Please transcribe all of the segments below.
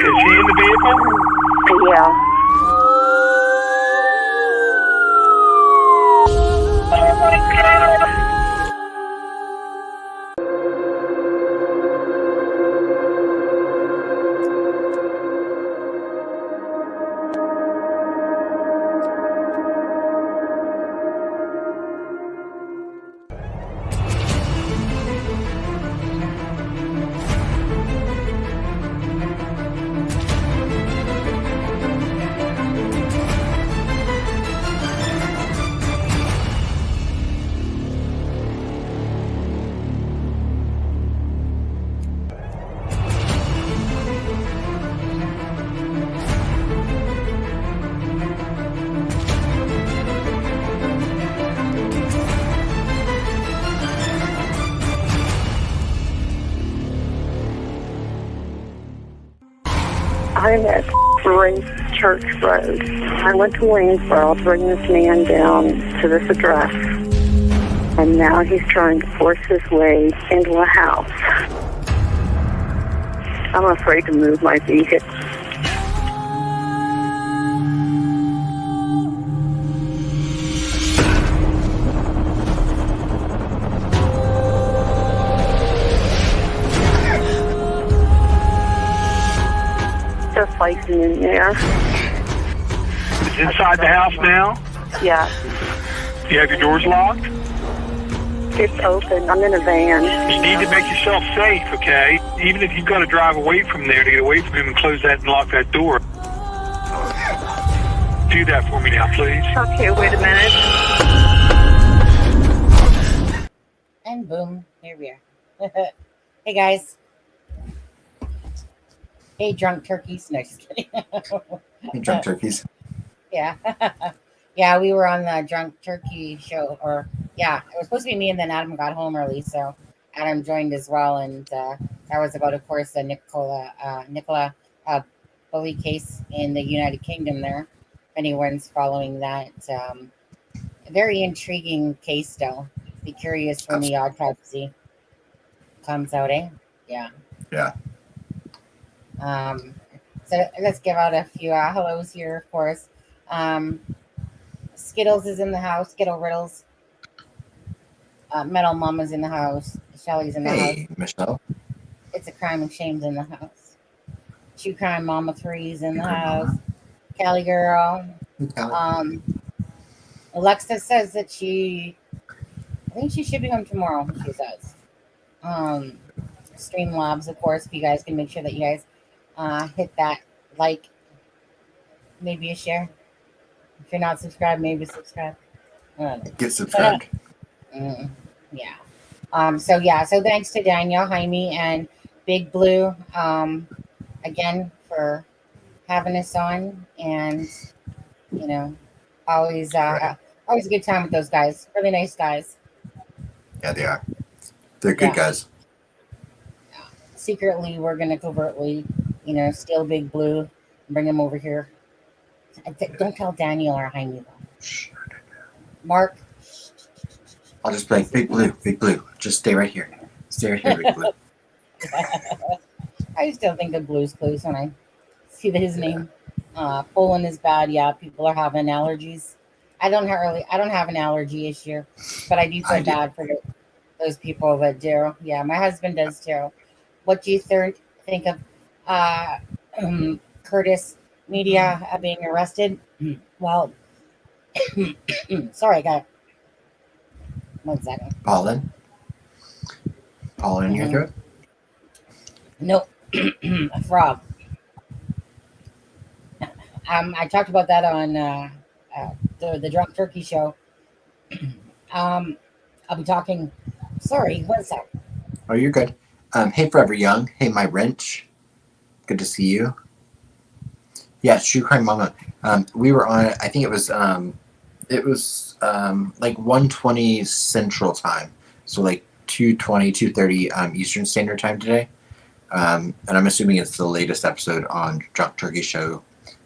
Is he in the vehicle? Yeah. I'm at Grace Church Road. I went to Waynesboro to bring this man down to this address. And now he's trying to force his way into a house. I'm afraid to move my vehicle. Just fighting in there. It's inside the house now? Yeah. You have your doors locked? It's open. I'm in a van. You need to make yourself safe, okay? Even if you've got to drive away from there to get away from him and close that and lock that door. Do that for me now, please. Okay, wait a minute. And boom, here we are. Hey guys. Hey, drunk turkeys. No, just kidding. Hey, drunk turkeys. Yeah. Yeah, we were on the drunk turkey show. Or, yeah, it was supposed to be me, and then Adam got home early. So Adam joined as well. And that was about, of course, the Nicola bully case in the United Kingdom there. If anyone's following that. Very intriguing case, still. Be curious when the autopsy comes out, eh? Yeah. Yeah. So let's give out a few hellos here, of course. Skittles is in the house. Skittle Riddles. Metal Mama's in the house. Shelly's in the house. Hey, Michelle. It's a Crime and Shame's in the house. True Crime Mama 3's in the house. Cali Girl. Alexa says that I think she should be home tomorrow, she says. Streamlabs, of course, if you guys can make sure that you guys hit that like, maybe a share. If you're not subscribed, maybe subscribe. Get subscribed. Yeah. So thanks to Danielle, Jaime, and Big Blue again for having us on, and always a good time with those guys. Really nice guys. Yeah, they are. They're good guys. Secretly, we're gonna covertly, steal Big Blue and bring him over here. Don't tell Daniel or Jaime though. Mark. I'll just be like, Big Blue. Just stay right here. Stay right here, Big Blue. I still think of Blue's Clues when I see his name. Poland is bad. Yeah, people are having allergies. I don't have an allergy issue, but I do feel bad for those people that do. Yeah, my husband does too. What do you think of Curtis Media being arrested? Well, sorry, I got 1 second. Pollen in your throat? Nope. A frog. I talked about that on the Drunk Turkey show. I'll be talking. Sorry, 1 sec. Oh, you're good. Hey, Forever Young. Hey, My Wrench. Good to see you. Yeah, True Crime Mama. We were on. I think it was like 1:20 Central Time, so like 2:20, 2:30 Eastern Standard Time today. And I'm assuming it's the latest episode on Drunk Turkey Show.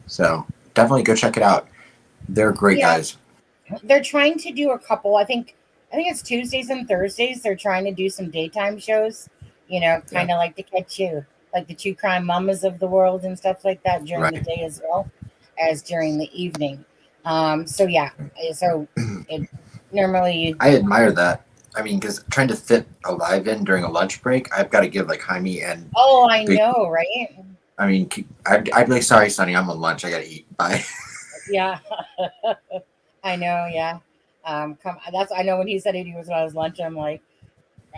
So definitely go check it out. They're great guys. They're trying to do a couple. I think it's Tuesdays and Thursdays. They're trying to do some daytime shows. Kind of like to catch you like the true crime mamas of the world and stuff like that during the Right. day as well as during the evening. So yeah, so it normally I admire that. I mean, because trying to fit a live in during a lunch break, I've got to give like Jaime and oh, I Big. know, right? I mean, I'd be like, sorry, Sonny, I'm on lunch. I got to eat. Bye. Yeah, I know. Yeah, that's I know when he said he was on his lunch. I'm like,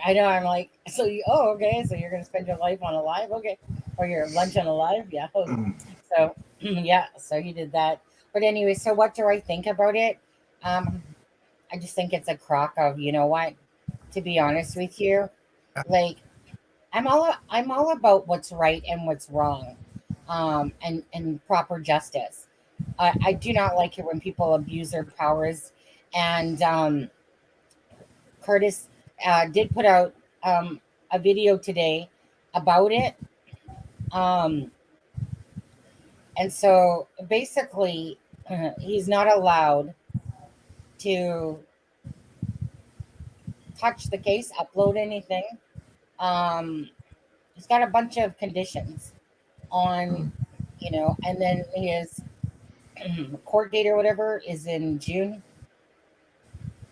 I know. I'm like, so you? Oh, okay. So you're gonna spend your life on a live, okay, or your lunch on a live? Yeah. So yeah. So he did that. But anyway, so what do I think about it? Um, I just think it's a crock of, you know what? To be honest with you, like I'm all about what's right and what's wrong, and proper justice. I do not like it when people abuse their powers, and Curtis did put out a video today about it, um, and so basically, he's not allowed to touch the case, upload anything. Um, he's got a bunch of conditions on, and then his court date or whatever is in June.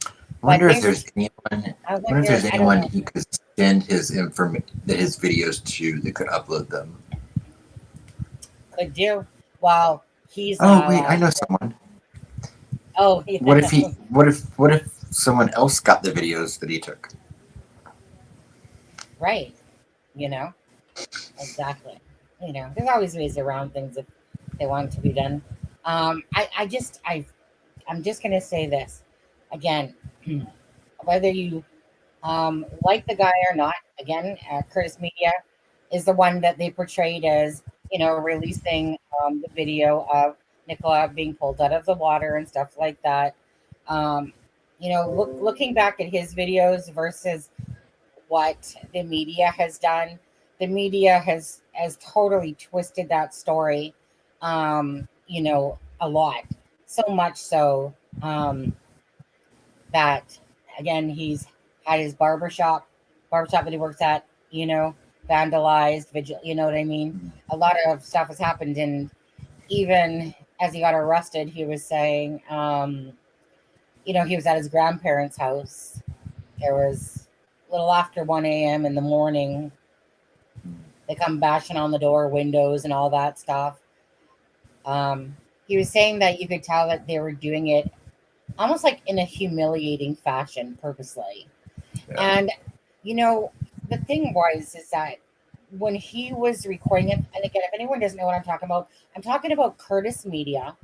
I But wonder if there's anyone. I I wonder if wonder, there's I don't anyone know, he could send his his videos to that could upload them. could do while he's Oh not wait, I allowed know to. someone. Oh, What if yeah, he? What if someone else got the videos that he took? right. You know, exactly. There's always ways around things if they want to be done. I'm just gonna say this again, whether you like the guy or not. Again, Curtis Media is the one that they portrayed as, releasing the video of Nicola being pulled out of the water and stuff like that. Um, looking back at his videos versus what the media has done, the media has totally twisted that story, a lot, so much so that again he's had his barbershop that he works at, vandalized, vigil, you know what I mean? A lot of stuff has happened, and even as he got arrested, he was saying, he was at his grandparents' house. There was a little after 1 a.m. in the morning. They come bashing on the door, windows, and all that stuff. He was saying that you could tell that they were doing it almost like in a humiliating fashion, purposely. Yeah. And the thing was is that when he was recording it, and again, if anyone doesn't know what I'm talking about Curtis Media,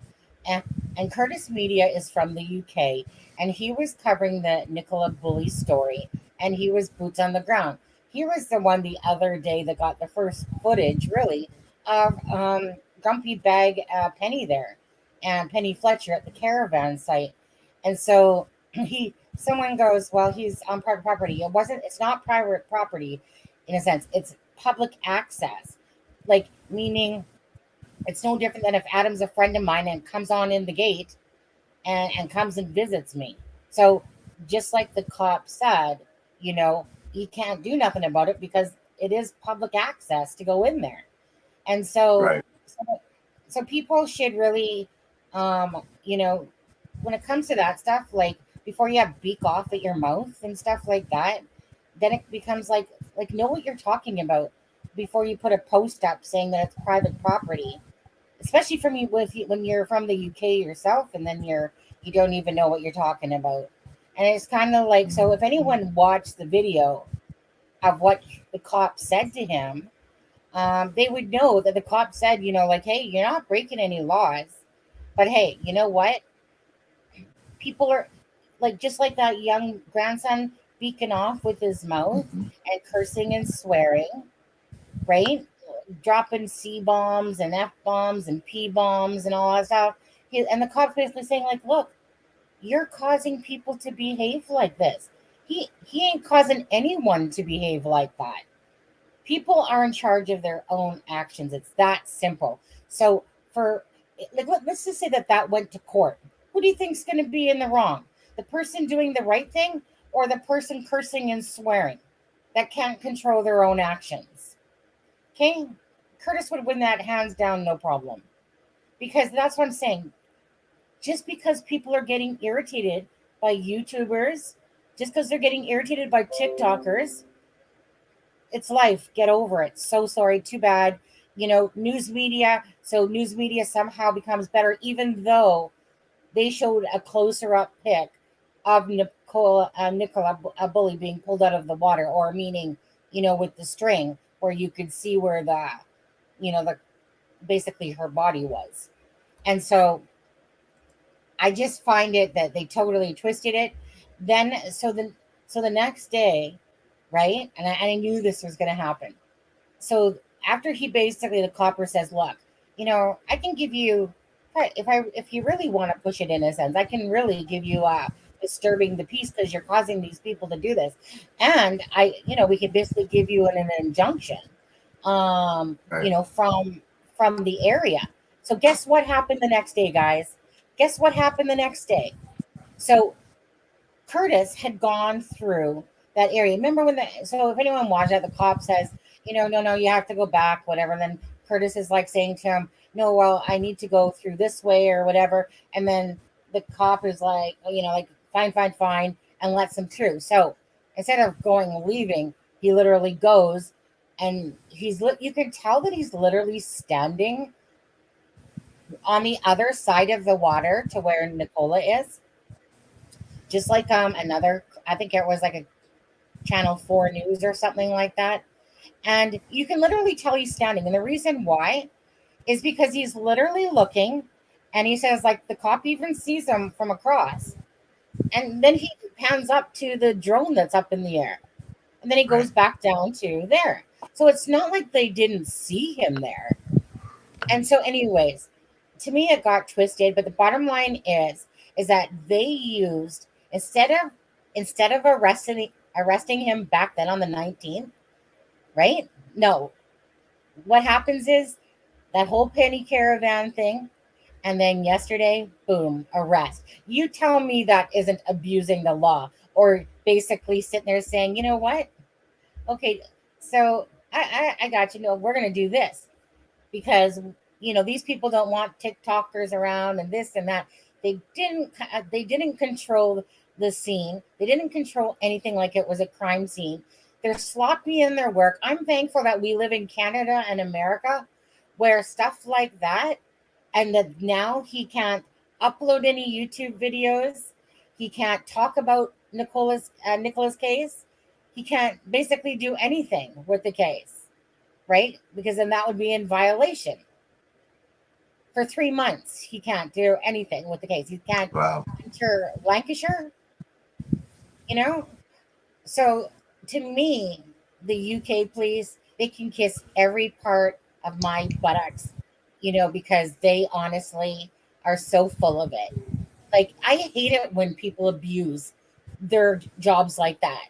and Curtis Media is from the UK, and he was covering the Nicola Bully story, and he was boots on the ground. He was the one the other day that got the first footage, really, of Grumpy Bag Penny there, and Penny Fletcher at the caravan site, and so someone goes, well, he's on private property. It's not private property in a sense. It's public access. Like, meaning it's no different than if Adam's a friend of mine and comes on in the gate and comes and visits me. So just like the cop said, he can't do nothing about it because it is public access to go in there. And so, Right. so people should really, when it comes to that stuff, like before you have beak off at your mouth and stuff like that, then it becomes like know what you're talking about before you put a post up saying that it's private property, especially from you when you're from the UK yourself, and then you don't even know what you're talking about. And it's kind of like, so if anyone watched the video of what the cop said to him, they would know that the cop said, like, hey, you're not breaking any laws, but hey, you know what? People are like, just like that young grandson beaking off with his mouth and cursing and swearing, right? Dropping C bombs and F bombs and P bombs and all that stuff. And the cop's basically saying, like, look, you're causing people to behave like this. He ain't causing anyone to behave like that. People are in charge of their own actions. It's that simple. So let's just say that went to court. Who do you think's going to be in the wrong? The person doing the right thing, or the person cursing and swearing that can't control their own actions? Okay, Curtis would win that hands down, no problem. Because that's what I'm saying. Just because people are getting irritated by YouTubers, just because they're getting irritated by TikTokers, it's life. Get over it. So sorry. Too bad. News media. So news media somehow becomes better, even though they showed a closer up pic of Nicola Bully being pulled out of the water, or meaning, with the string where you could see where the basically her body was. And so I just find it that they totally twisted it. Then, so the next day, right? And I knew this was going to happen. So after the copper says, look, I can give you, if you really want to push it in a sense, I can really give you disturbing the peace because you're causing these people to do this. And we could basically give you an injunction, Right. from the area. So guess what happened the next day, guys? Guess what happened the next day? So Curtis had gone through that area. Remember so if anyone watched that, the cop says, no, you have to go back, whatever. And then Curtis is like saying to him, no, well, I need to go through this way or whatever. And then the cop is like, fine, and lets him through. So instead of leaving, he literally goes, and you can tell that he's literally standing on the other side of the water to where Nicola is. Just like another, I think it was like a Channel 4 News or something like that. And you can literally tell he's standing. And the reason why is because he's literally looking, and he says, like, the cop even sees him from across. And then he pans up to the drone that's up in the air. And then he goes back down to there. So it's not like they didn't see him there. And so, anyways, to me, it got twisted. But the bottom line is that they used, instead of arresting him back then on the 19th, right? No. What happens is that whole penny caravan thing, and then yesterday, boom, arrest. You tell me that isn't abusing the law, or basically sitting there saying, you know what? Okay, so I got you. No, we're gonna do this because these people don't want TikTokers around and this and that. They didn't control the scene. They didn't control anything like it was a crime scene. They're sloppy in their work. I'm thankful that we live in Canada and America where stuff like that, and that now he can't upload any YouTube videos. He can't talk about Nicola's case. He can't basically do anything with the case, right? Because then that would be in violation. For 3 months, he can't do anything with the case. He can't enter Lancashire, So to me, the UK police, they can kiss every part of my buttocks, because they honestly are so full of it. Like, I hate it when people abuse their jobs like that.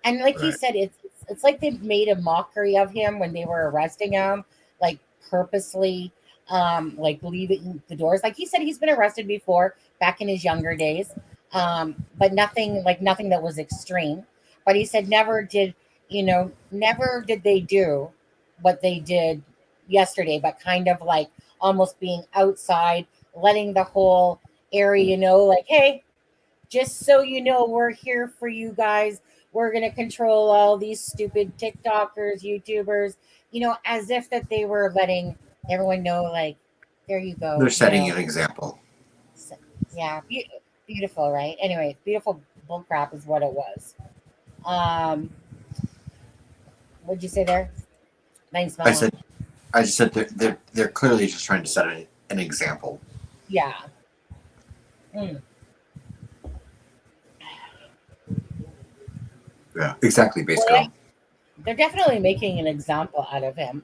And like he said, it's like they made a mockery of him when they were arresting him, like purposely, like leaving the doors. Like he said, he's been arrested before back in his younger days, but nothing that was extreme. But he said never did they do what they did yesterday, but kind of like almost being outside, letting the whole area like, hey, just so you know, we're here for you guys. We're going to control all these stupid TikTokers, YouTubers, as if that they were letting everyone know, like, there you go. They're setting an example. So, yeah, beautiful, right? Anyway, beautiful bullcrap is what it was. What'd you say there? Thanks, Mom. I just said they're clearly just trying to set an example. Yeah. Yeah, exactly, basically. Well, they're definitely making an example out of him,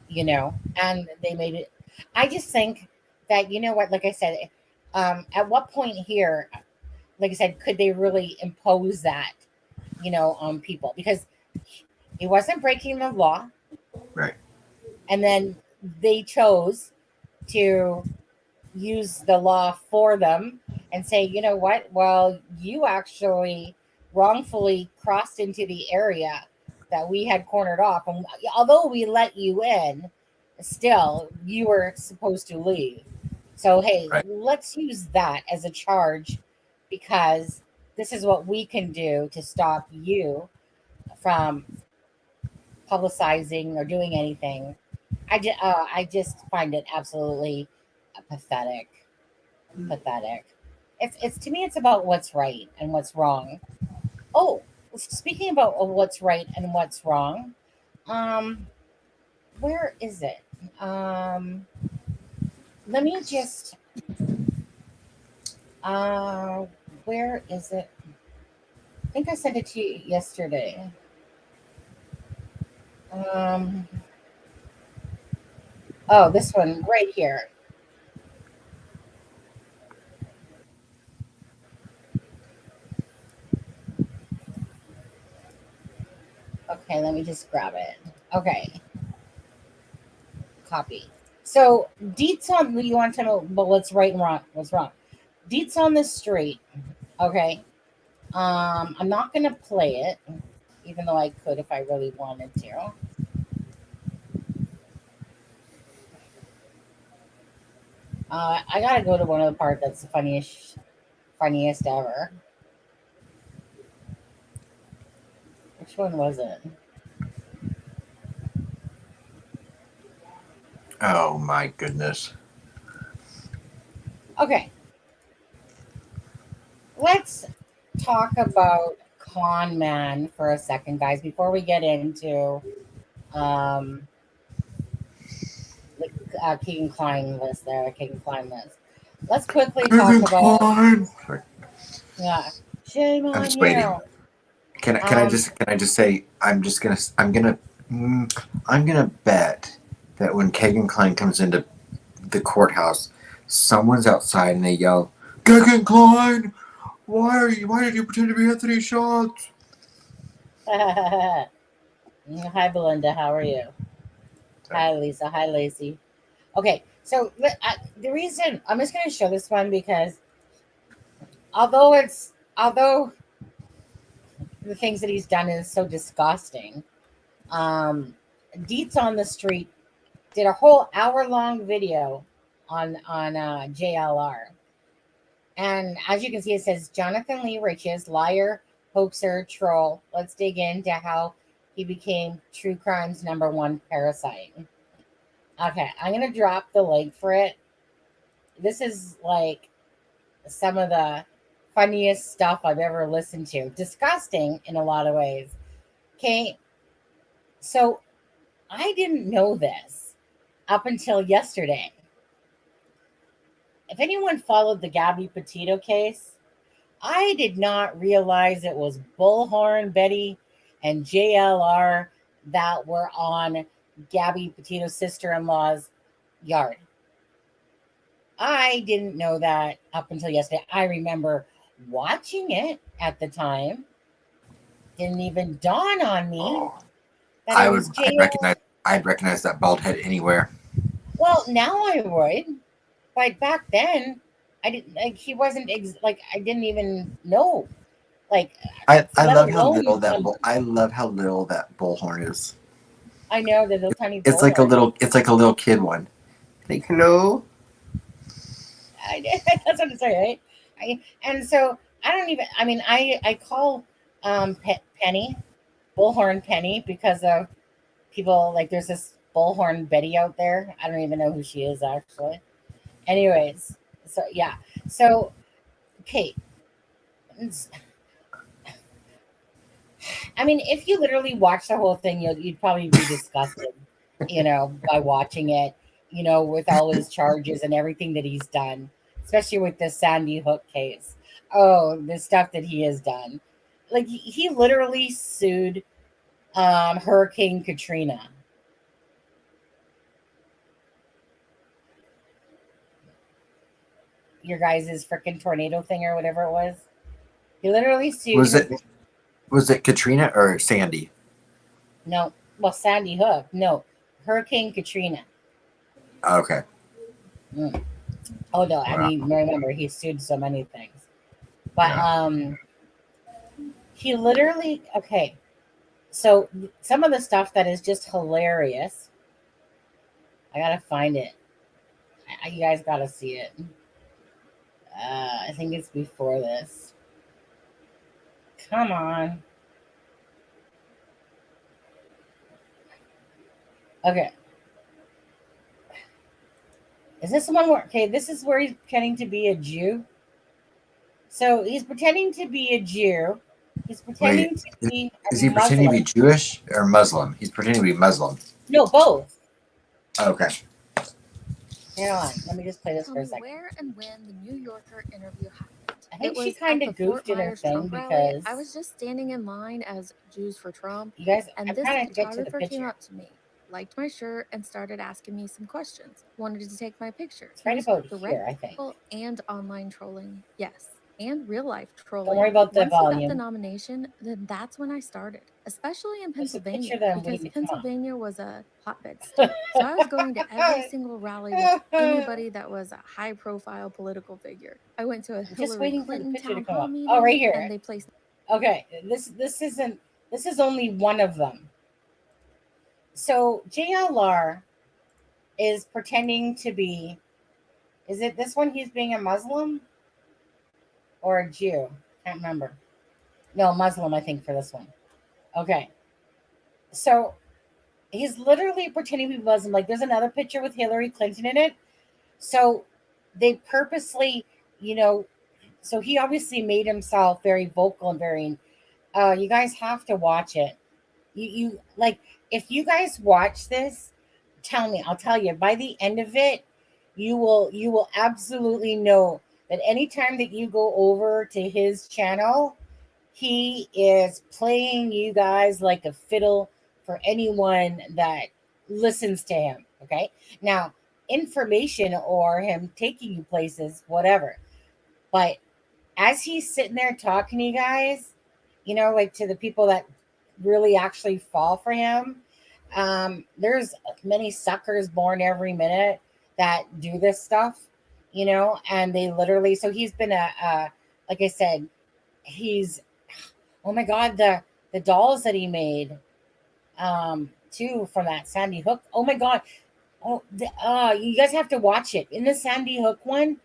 and they made it. I just think that, what, like I said, at what point here, like I said, could they really impose that, on people? Because he wasn't breaking the law. Right. And then they chose to use the law for them and say, you know what? Well, you actually wrongfully crossed into the area that we had cornered off. And although we let you in, still you were supposed to leave. So hey, Right. let's use that as a charge because this is what we can do to stop you from publicizing or doing anything. I just find it absolutely pathetic. Pathetic. It's to me, it's about what's right and what's wrong. Oh, speaking about what's right and what's wrong, um, where is it? Um, let me just uh, where is it? I think I sent it to you yesterday. Um, oh, this one right here. Okay, let me just grab it. Okay, copy. So deets on you want to know, but what's right and wrong? What's wrong? Deets on the street. Okay. I'm not gonna play it, even though I could if I really wanted to. I gotta go to one of the part that's the funniest ever. Which one was it? Oh my goodness. Okay, let's talk about Con Man for a second, guys, before we get into um the Kegan Kline list there, Kegan Kline list. Let's quickly talk Kegan about Kline. Sorry. yeah. Shame I'm on just waiting. you. Um, Can I just say I'm gonna bet that when Kegan Kline comes into the courthouse, someone's outside and they yell, "Kegan Kline, why did you pretend to be Anthony Shots?" Hi, Belinda. How are you? Hi, Lisa. Hi, Lacey. Okay, so the reason I'm just going to show this one because although the things that he's done is so disgusting, Deets on the Street did a whole hour-long video on JLR, and as you can see, it says Jonathan Lee Riches, liar, hoaxer, troll. Let's dig into how he became true crime's #1 parasite. Okay, I'm gonna drop the link for it. This is like some of the funniest stuff I've ever listened to. Disgusting in a lot of ways. Okay, so I didn't know this up until yesterday. If anyone followed the Gabby Petito case, I did not realize it was Bullhorn Betty and JLR that were on Gabby Petito's sister-in-law's yard. I didn't know that up until yesterday. I remember watching it at the time. Didn't even dawn on me Oh, that it was JL. I'd recognize that bald head anywhere. Well, now I would, but back then I didn't like. He wasn't like I didn't even know. Like, I let love how little alone I love how little that bullhorn is. I know the little tiny It's like bullhorn. it's like a little kid one. Like hello. That's what I'm saying, right? And so I don't even. I mean, I call Penny Bullhorn Penny because of people like there's this Bullhorn Betty out there. I don't even know who she is actually. Anyways, so yeah, so okay. I mean, if you literally watch the whole thing, you'd probably be disgusted, by watching it, with all his charges and everything that he's done, especially with the Sandy Hook case. Oh, the stuff that he has done. Like he literally sued Hurricane Katrina. Your guys' freaking tornado thing or whatever it was. He literally sued Was it Katrina or Sandy? No, well, Sandy Hook. No, Hurricane Katrina. Okay. Mm. Oh no, I Wow. mean, remember he sued so many things, but Yeah. he literally okay. So some of the stuff that is just hilarious I gotta find it. You guys gotta see it. I think it's before this. Come on. Okay. Is this the one where, okay, this is where he's pretending to be a Jew. So he's pretending to be a Jew. He's pretending to be a Is he Muslim. pretending to be Jewish or Muslim? He's pretending to be Muslim. No, both. Okay. Hang on. Let me just play this Tell for a me second. where and when the New Yorker interview happened. I think It she was kind at of the Fort goofed in her Myers thing Trump rally. because I was just standing in line as Jews for Trump, you guys, and I'm this trying to get to the photographer came picture. up to me, liked my shirt, and started asking me some questions. Wanted to take my picture. It's right It was about direct here, I think. and online trolling, yes, and real life trolling. Don't worry about the Once he got the volume. nomination, then that's when I started, especially in There's a picture Pennsylvania, that I'm because waiting to come up. Pennsylvania was a hotbed state. So I was going to every single rally with anybody that was a high-profile political figure. I went to a I'm just Hillary waiting for the Clinton picture to town come hall up. meeting, Oh, right here. and they placed. Okay, this is only one of them. So JLR is pretending to be. Is it this one? He's being a Muslim or a Jew? Can't remember. No, Muslim, I think, for this one. Okay, so he's literally pretending to be Muslim. Like there's another picture with Hillary Clinton in it. So they purposely, you know, so he obviously made himself very vocal and very. You guys have to watch it. You like if you guys watch this, tell me. I'll tell you by the end of it, you will absolutely know that anytime that you go over to his channel, he is playing you guys like a fiddle for anyone that listens to him. Okay. Now, information or him taking you places, whatever. But as he's sitting there talking to you guys, like to the people that really actually fall for him, there's many suckers born every minute that do this stuff, and they literally, so he's been like I said, he's, oh my God, the dolls that he made, too, from that Sandy Hook. Oh my God. Oh, you guys have to watch it. In the Sandy Hook one,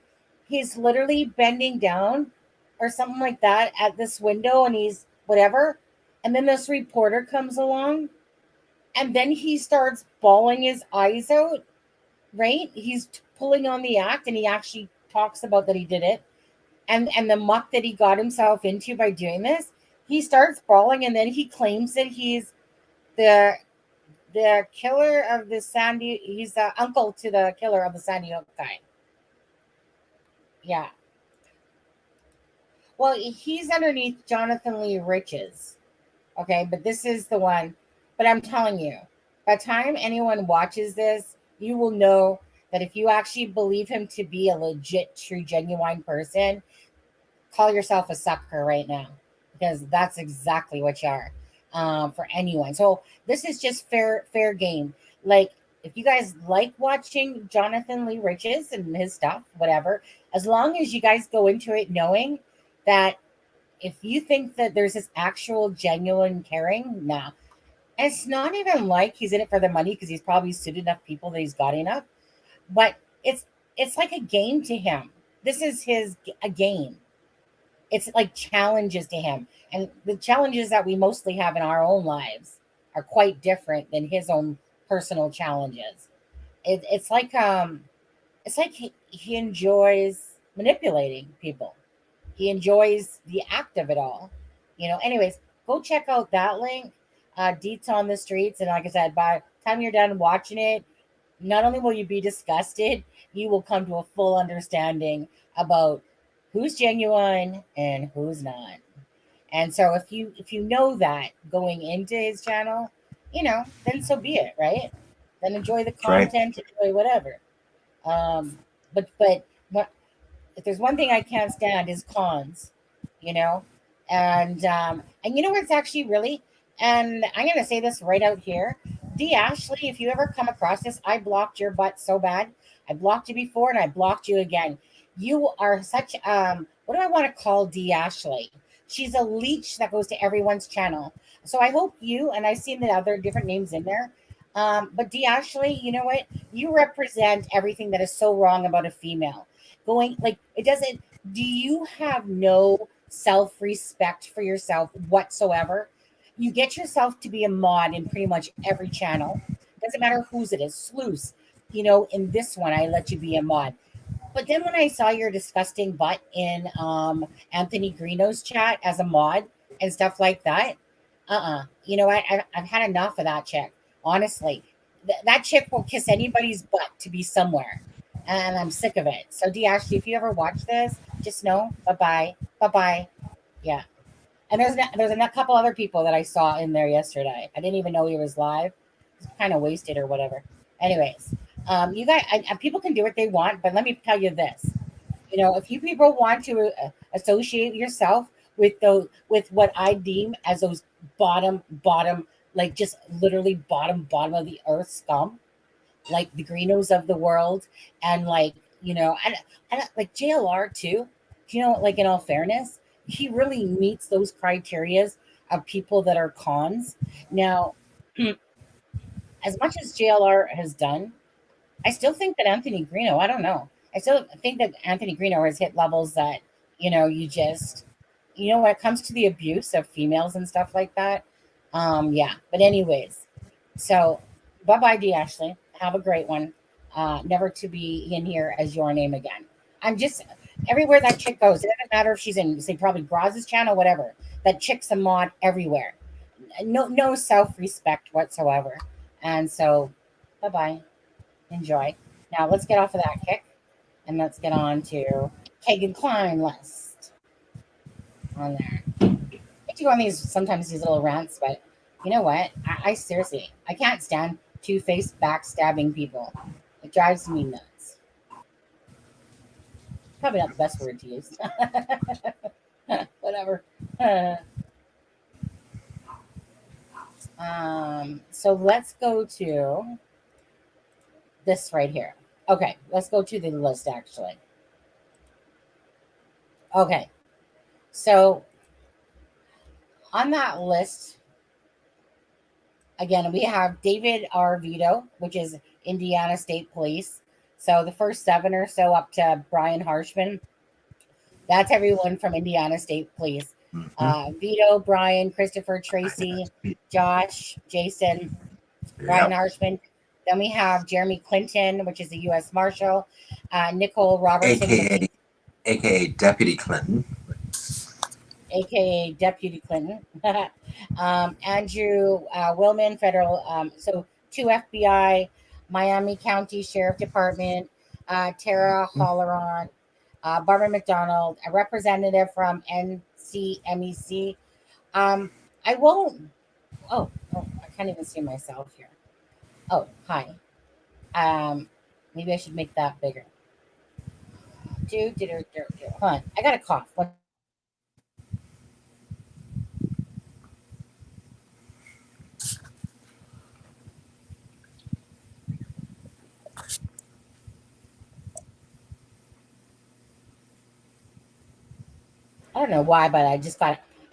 he's literally bending down or something like that at this window, and he's whatever. And then this reporter comes along, and then he starts bawling his eyes out, right? He's pulling on the act, and he actually talks about that he did it. And the muck that he got himself into by doing this, he starts bawling, and then he claims that he's the killer of the Sandy. He's the uncle to the killer of the Sandy Hook guy. Yeah. Well, he's underneath Jonathan Lee Riches. Okay, but this is the one. But I'm telling you, by the time anyone watches this, you will know that if you actually believe him to be a legit, true, genuine person, call yourself a sucker right now, because that's exactly what you are, for anyone. So this is just fair game. Like, if you guys like watching Jonathan Lee Riches and his stuff, whatever, as long as you guys go into it knowing that if you think that there's this actual genuine caring, no. And it's not even like he's in it for the money, because he's probably sued enough people that he's got enough. But it's like a game to him. This is a game. It's like challenges to him. And the challenges that we mostly have in our own lives are quite different than his own personal challenges. It's like he enjoys manipulating people. He enjoys the act of it all. Anyways, go check out that link. Deets on the streets. And like I said, by the time you're done watching it, not only will you be disgusted, you will come to a full understanding about who's genuine and who's not. And so if you know that going into his channel, then so be it, right? Then enjoy the content, enjoy whatever. But if there's one thing I can't stand is cons, and you know what's actually really, and I'm gonna say this right out here, D Ashley, if you ever come across this, I blocked your butt so bad. I blocked you before, and I blocked you again. You are such what do I want to call D Ashley? She's a leech that goes to everyone's channel. So I hope you, and I've seen the other different names in there. But D Ashley, you know what? You represent everything that is so wrong about a female. Going like it doesn't. Do you have no self-respect for yourself whatsoever? You get yourself to be a mod in pretty much every channel. Doesn't matter whose it is. Sleuths. In this one, I let you be a mod. But then when I saw your disgusting butt in Anthony Greeno's chat as a mod and stuff like that, you know what? I've had enough of that chick. Honestly, that chick will kiss anybody's butt to be somewhere, and I'm sick of it. So, D Ashley, if you ever watch this, just know, bye bye. Yeah. And there's a couple other people that I saw in there yesterday. I didn't even know he was live. He's kind of wasted or whatever. Anyways, you guys, people can do what they want, but let me tell you this: if you people want to associate yourself with what I deem as those bottom, like just literally bottom of the earth scum, like the Greenos of the world, and like I like JLR too. Like in all fairness, he really meets those criterias of people that are cons. Now, as much as JLR has done, I still think that Anthony Greeno, I don't know. I still think that Anthony Greeno has hit levels that, you just, when it comes to the abuse of females and stuff like that. Yeah. But anyways, so bye-bye, D. Ashley. Have a great one. Never to be in here as your name again. I'm just, everywhere that chick goes, it doesn't matter if she's in, say, probably Graz's channel, whatever. That chick's a mod everywhere. No self-respect whatsoever. And so, bye-bye. Enjoy. Now let's get off of that kick and let's get on to Kegan Kline list on there. I do on these little rants, but you know what? I seriously, I can't stand two-faced backstabbing people. It drives me nuts. Probably not the best word to use. Whatever. So let's go to this right here. Okay, let's go to the list actually. Okay, so on that list, again, we have David R Vito, which is Indiana State Police. So the first 7 or so up to Brian Harshman, that's everyone from Indiana State Police. Vito, Brian, Christopher, Tracy, Josh, Jason, Brian Harshman. Then we have Jeremy Clinton, which is the U.S. Marshal, Nicole Robertson, aka Deputy Clinton, aka Deputy Clinton, Andrew Willman, federal, so 2 FBI, Miami County Sheriff Department, Tara Holleron, Barbara McDonald, a representative from NCMEC. I won't. Oh, I can't even see myself here. Oh, hi. Maybe I should make that bigger. Hold on. I got a cough. I don't know why, but I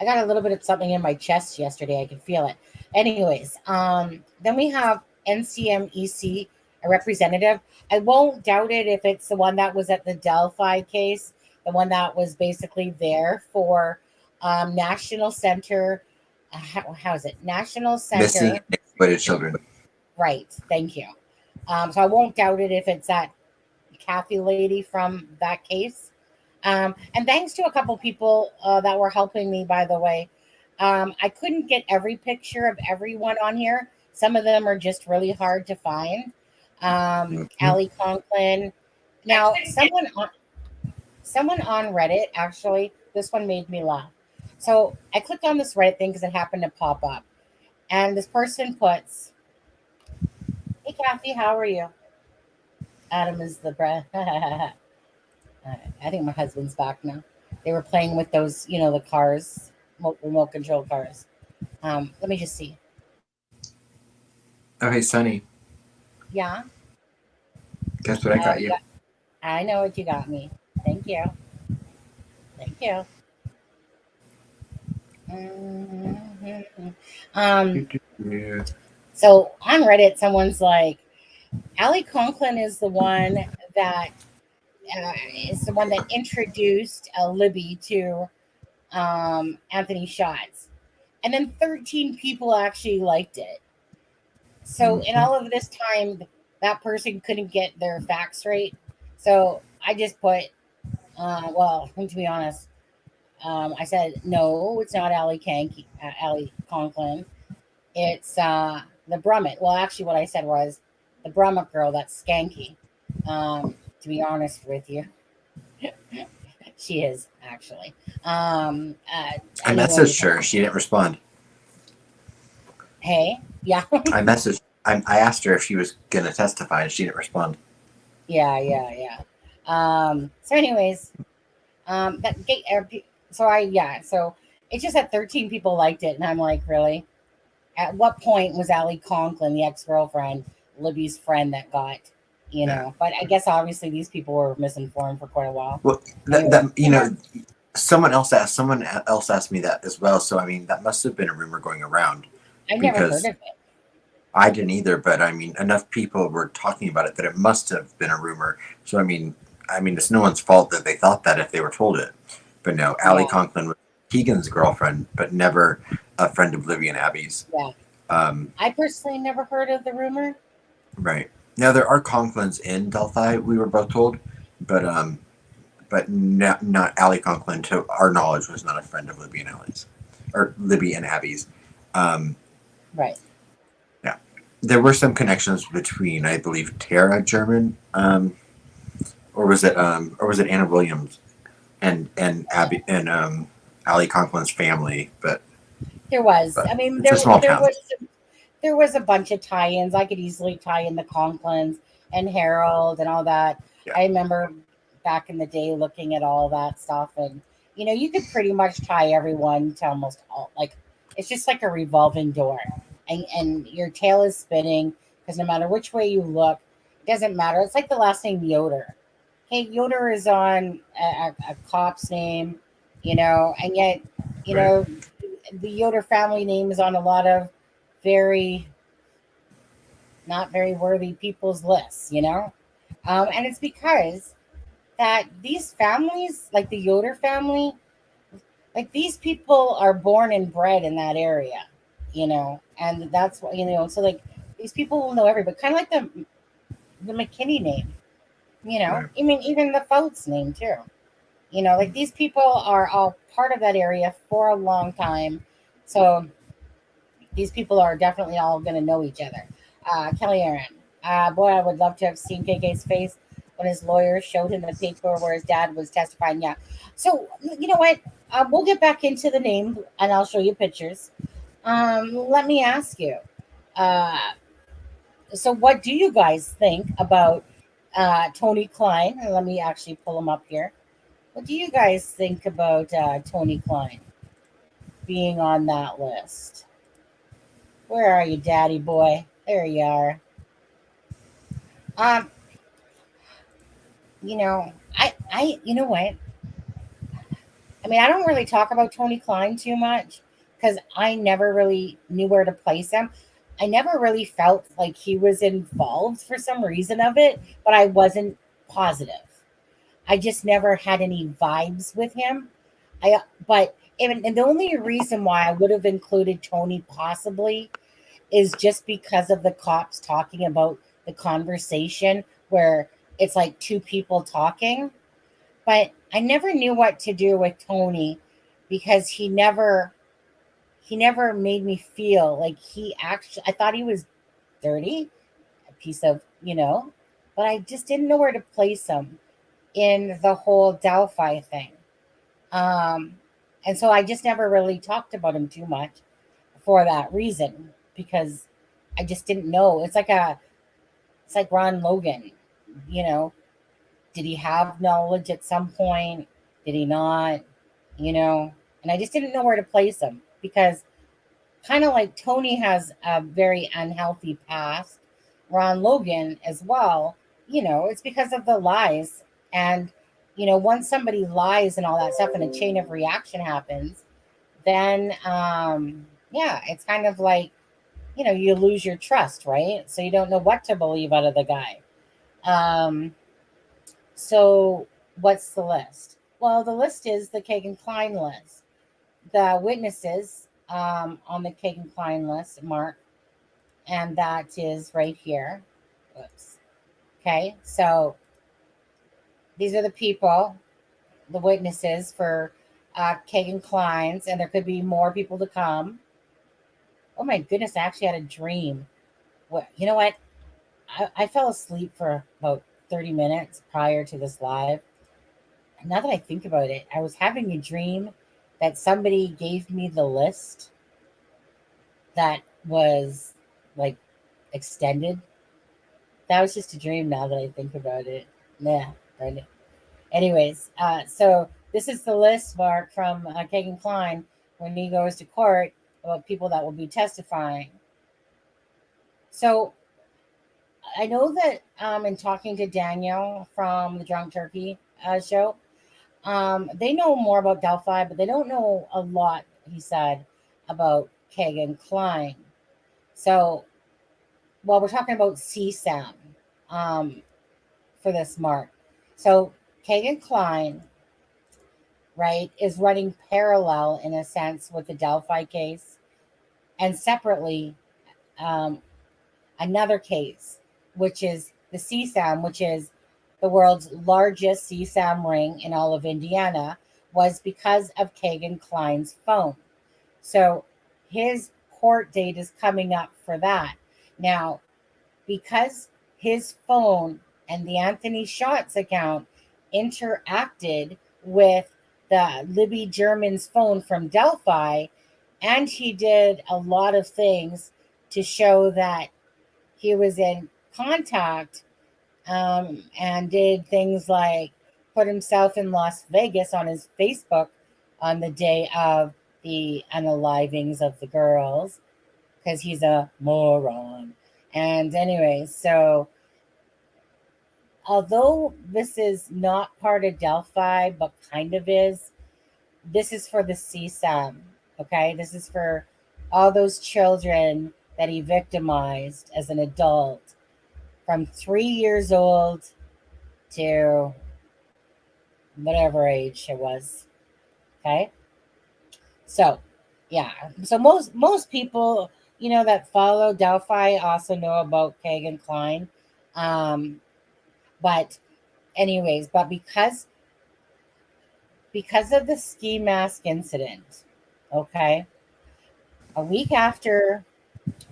got a little bit of something in my chest yesterday. I could feel it. Anyways, then we have NCMEC, a representative. I won't doubt it if it's the one that was at the Delphi case, the one that was basically there for National Center. How is it? National Center. Missing and exploited children. Right. Thank you. So I won't doubt it if it's that Kathy lady from that case. And thanks to a couple people that were helping me, by the way. I couldn't get every picture of everyone on here. Some of them are just really hard to find. Allie Conklin. Now, someone on Reddit, actually, this one made me laugh. So I clicked on this Reddit thing because it happened to pop up. And this person puts, "Hey, Kathy, how are you?" Adam is the breath. I think my husband's back now. They were playing with those, the cars, remote control cars. Let me just see. Oh, hey, Sonny. Yeah. Guess what I got you? I know what you got me. Thank you. Thank you. So on Reddit, someone's like, Ali Conklin is the one that introduced Libby to Anthony Shots, and then 13 people actually liked it. So in Mhm. all of this time, that person couldn't get their facts right. So I just put, well, to be honest, I said no, it's not Ali Conklin. It's the Brummett. Well, actually, what I said was the Brummett girl. That's Skanky. To be honest with you, she is actually. I Anyways, messaged her. She didn't respond. hey, yeah, I asked her if she was going to testify, and she didn't respond. yeah. So, anyways, that gate. So it's just that 13 people liked it, and I'm like, really? At what point was Ali Conklin, the ex-girlfriend, Libby's friend, that got, Yeah. But I guess obviously these people were misinformed for quite a while. Well, Anyway, someone else asked me that as well. So I mean, that must have been a rumor going around I've never heard because of it. I didn't either. But I mean, enough people were talking about it that it must have been a rumor. So I mean, it's no one's fault that they thought that if they were told it. But no, Ali Yeah, Conklin was Kegan's girlfriend, but never a friend of Livy and Abby's. yeah. Um, I personally never heard of the rumor. right now, there are Conklins in Delphi. We were both told, but not Ali Conklin, to our knowledge, was not a friend of Libby and Allie's, or Libby and Abby's. Um, Right. yeah, there were some connections between, I believe, Tara German, or was it Anna Williams and Abby and Ali Conklin's family? But There was. I mean, it's a small there town. was a bunch of tie-ins. I could easily tie in the Conklins and Harold and all that. Yeah, I remember back in the day looking at all that stuff, and you could pretty much tie everyone to almost all. Like it's just like a revolving door, and your tail is spinning because no matter which way you look, it doesn't matter. It's like the last name Yoder. Hey, Yoder is on a cop's name, and yet, you right, know, the Yoder family name is on a lot of very not very worthy people's lists. And it's because that these families, like the Yoder family, like these people are born and bred in that area, and that's what. So like these people will know everybody, kind of like the McKinney name. right. I mean, even the Fouts name too. Like these people are all part of that area for a long time. So these people are definitely all going to know each other. Kelly Aaron. Boy, I would love to have seen KK's face when his lawyer showed him the paper where his dad was testifying. Yeah. So, you know what? We'll get back into the name and I'll show you pictures. Let me ask you. Uh, so, what do you guys think about Tony Klein? And let me actually pull him up here. What do you guys think about Tony Klein being on that list? Where are you, daddy boy? There you are. Um, you know what? I mean, I don't really talk about Tony Klein too much because I never really knew where to place him. I never really felt like he was involved for some reason of it, but I wasn't positive. I just never had any vibes with him. But and the only reason why I would have included Tony possibly is just because of the cops talking about the conversation where it's like two people talking. But I never knew what to do with Tony because he never made me feel like I thought he was dirty, a piece of, but I just didn't know where to place him in the whole Delphi thing. Um, and so I just never really talked about him too much for that reason because I just didn't know. It's like Ron Logan, you know. Did he have knowledge at some point? Did he not? And I just didn't know where to place him because kind of like Tony has a very unhealthy past, Ron Logan as well. It's because of the lies. And, once somebody lies and all that stuff and a chain of reaction happens, then, yeah, it's kind of like you lose your trust, right? So you don't know what to believe out of the guy. Um, so what's the list? Well, the list is the Kegan Kline list. The witnesses on the Kegan Kline list, Mark, and that is right here. Whoops. Okay, so these are the people, the witnesses for Kegan Kline's, and there could be more people to come. Oh my goodness, I actually had a dream. What you know what? I fell asleep for about 30 minutes prior to this live. And now that I think about it, I was having a dream that somebody gave me the list that was like extended. That was just a dream now that I think about it. Yeah. Right. Anyways, so this is the list, Mark, from Kegan Kline when he goes to court about people that will be testifying. So I know that in talking to Daniel from the Drunk Turkey show, they know more about Delphi, but they don't know a lot, he said, about Kegan Kline. So, well, we're talking about CSAM for this, Mark. So, Kegan Kline, right, is running parallel in a sense with the Delphi case, and separately, um, another case, which is the CSAM, which is the world's largest CSAM ring in all of Indiana, was because of Kegan Kline's phone. So his court date is coming up for that. Now, because his phone and the Anthony Shots account interacted with the Libby German's phone from Delphi, and he did a lot of things to show that he was in contact, and did things like put himself in Las Vegas on his Facebook on the day of the unalivings of the girls because he's a moron. And anyway, so although this is not part of Delphi, but kind of is, this is for the CSAM. Okay, this is for all those children that he victimized as an adult from 3 years old to whatever age it was. Okay. So yeah. So most people, that follow Delphi also know about Kegan Kline. But anyways, but because of the ski mask incident, okay, a week after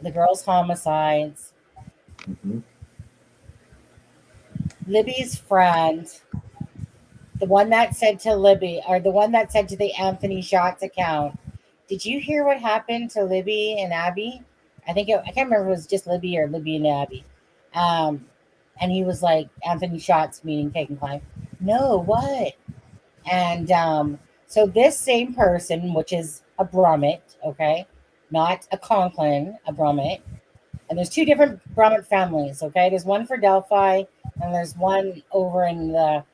the girls' homicides, Mhm. Libby's friend, the one that said to Libby, or the one that said to the Anthony Shots account, did you hear what happened to Libby and Abby? I can't remember if it was just Libby or Libby and Abby. And he was like, Anthony Shots, meaning Kegan Kline. No, what? And so this same person, which is a Brummett, okay, not a Conklin, a Brummett. And there's two different Brummett families, okay? There's one for Delphi, and there's one over in the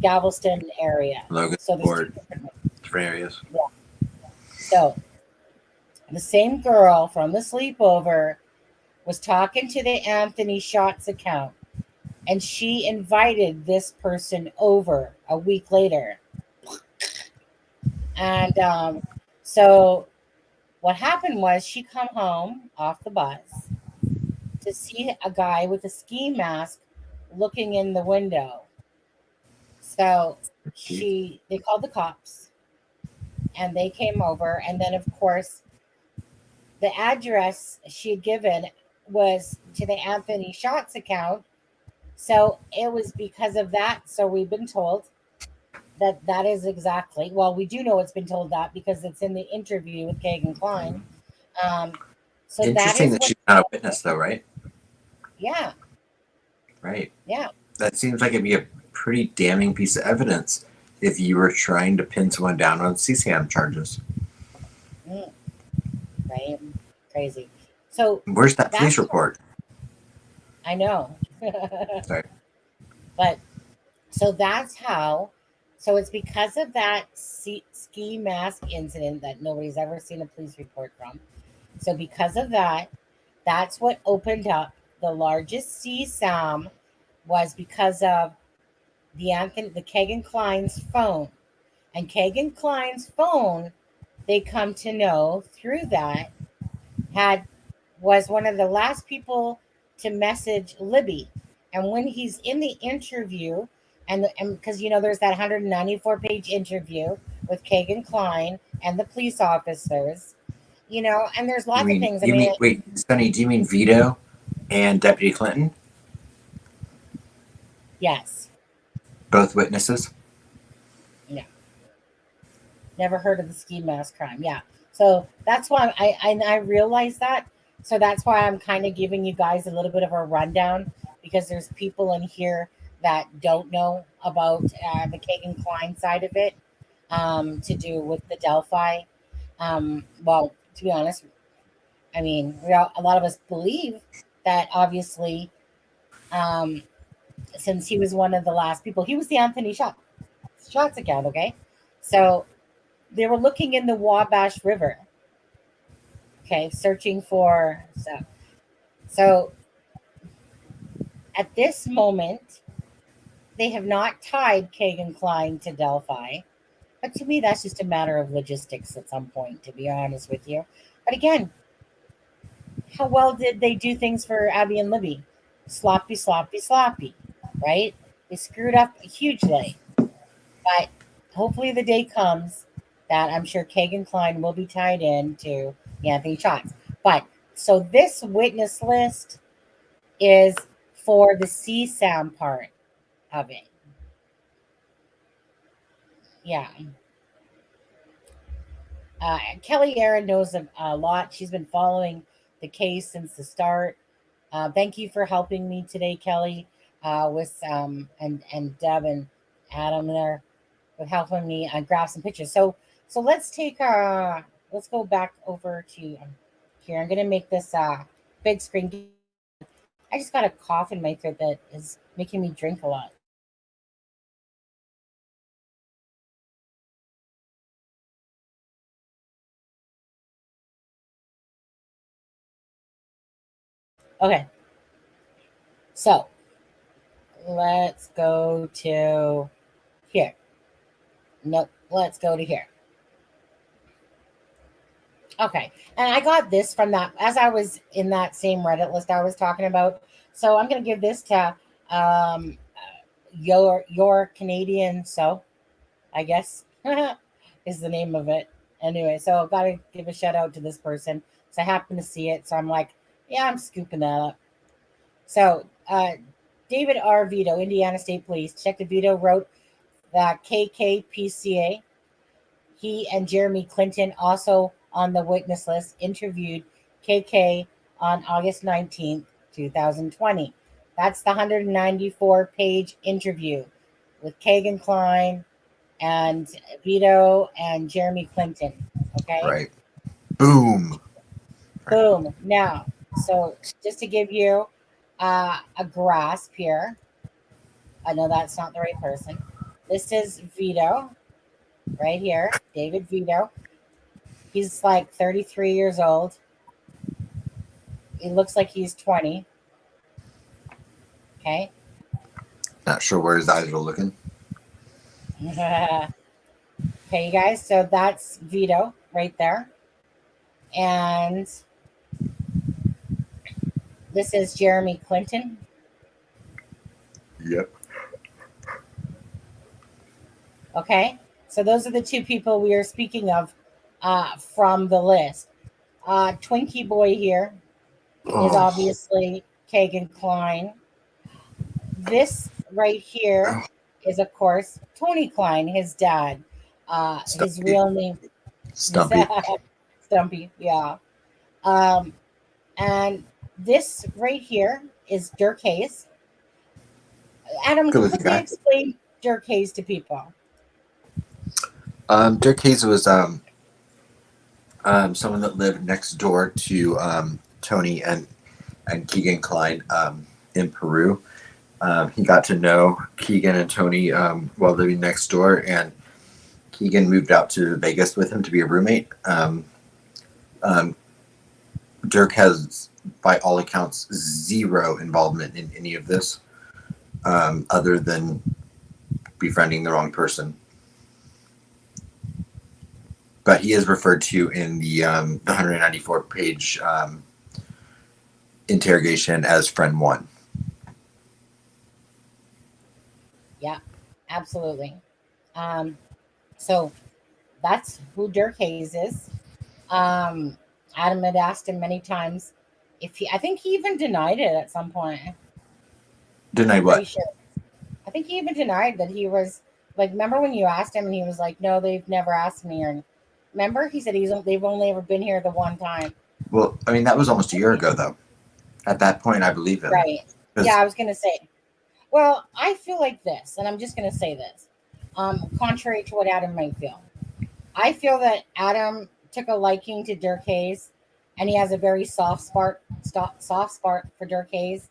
Galveston area. Logan So there's two Ford, different. different areas. Yeah. So the same girl from the sleepover was talking to the Anthony Shots account, and she invited this person over a week later. And so what happened was she come home off the bus to see a guy with a ski mask looking in the window. So they called the cops, and they came over, and then of course the address she had given was to the Anthony Shots account. So it was because of that. So we've been told that is exactly, well, we do know it's been told that because it's in the interview with Kegan Kline. So that Interesting is that what, she's not a witness, though, right? yeah, Right. yeah. That seems like it'd be a pretty damning piece of evidence if you were trying to pin someone down on CSAM charges. Right. Crazy. So Where's that police report? I know. Sorry. But so that's how. So it's because of that ski mask incident that nobody's ever seen a police report from. So because of that, That's what opened up the largest CSAM, was because of the Kegan Kline's phone. And Kegan Kline's phone, they come to know through that, was one of the last people to message Libby. And when he's in the interview, and because there's that 194-page interview with Kegan Kline and the police officers, and there's You lots of mean things. you mean wait, Sonny? Do you mean Vito and Deputy Clinton, Yes. both witnesses? Yeah. Never heard of the ski mask crime. Yeah. So that's why I realize that. So that's why I'm kind of giving you guys a little bit of a rundown, because there's people in here that don't know about the Kegan Kline side of it, to do with the Delphi. Well, to be honest, I mean, a lot of us believe that, obviously, um, since he was one of the last people, he was the Anthony Shots account. Okay. So they were looking in the Wabash River. Okay. Searching for stuff. So at this moment, they have not tied Kegan Kline to Delphi. But to me, that's just a matter of logistics at some point, to be honest with you. But again, how well did they do things for Abby and Libby? Sloppy, sloppy, sloppy, right? They screwed up hugely. But hopefully the day comes that I'm sure Kegan Kline will be tied in to Anthony Shots. But so this witness list is for the CSAM part of it. Yeah. Kelly Aaron knows a lot. She's been following the case since the start. Thank you for helping me today, Kelly, with and Deb and Adam there, with helping me grab some pictures. So let's go back over to here. I'm gonna make this big screen. I just got a cough in my throat that is making me drink a lot. Okay. So let's go to here. Nope. Let's go to here. Okay. And I got this from that, as I was in that same Reddit list I was talking about. So I'm going to give this to your Canadian. So I guess is the name of it. Anyway, so I've got to give a shout out to this person. So I happen to see it. So I'm like, yeah, I'm scooping that up. So David R Vito, Indiana State Police. Detective Vito wrote that KKPCA. He and Jeremy Clinton, also on the witness list, interviewed KK on August 19th, 2020. That's the 194-page interview with Kegan Kline and Vito and Jeremy Clinton. Okay? Right. Boom. Boom. Now, so just to give you a grasp here, I know that's not the right person. This is Vito right here, David Vito. He's like 33 years old. He looks like he's 20. Okay. Not sure where his eyes are looking. Okay, you guys. So that's Vito right there. And this is Jeremy Clinton. Yep. Okay. So those are the two people we are speaking of from the list. Twinkie boy here is obviously Kegan Kline. This right here is, of course, Tony Kline, his dad. His real name, Stumpy. Stumpy, yeah. And this right here is Dirk Hayes. Adam, quickly explain Dirk Hayes to people. Dirk Hayes was someone that lived next door to Tony and Kegan Kline in Peru. He got to know Kegan and Tony while living next door, and Kegan moved out to Vegas with him to be a roommate. Dirk has, by all accounts, zero involvement in any of this, other than befriending the wrong person. But he is referred to in the 194-page interrogation as friend one. Yeah, absolutely. So that's who Dirk Hayes is. Adam had asked him many times if he, I think he even denied it at some point. Denied Pretty what? sure. I think he even denied that he was like, remember when you asked him and he was like, no, they've never asked me. Or remember, he said they've only ever been here the one time. Well, I mean, that was almost a year ago, though. At that point, I believe him. Right. Yeah, I was going to say. Well, I feel like this, and I'm just going to say this, contrary to what Adam might feel. I feel that Adam took a liking to Dirk Hayes, and he has a very soft spot for Dirk Hayes.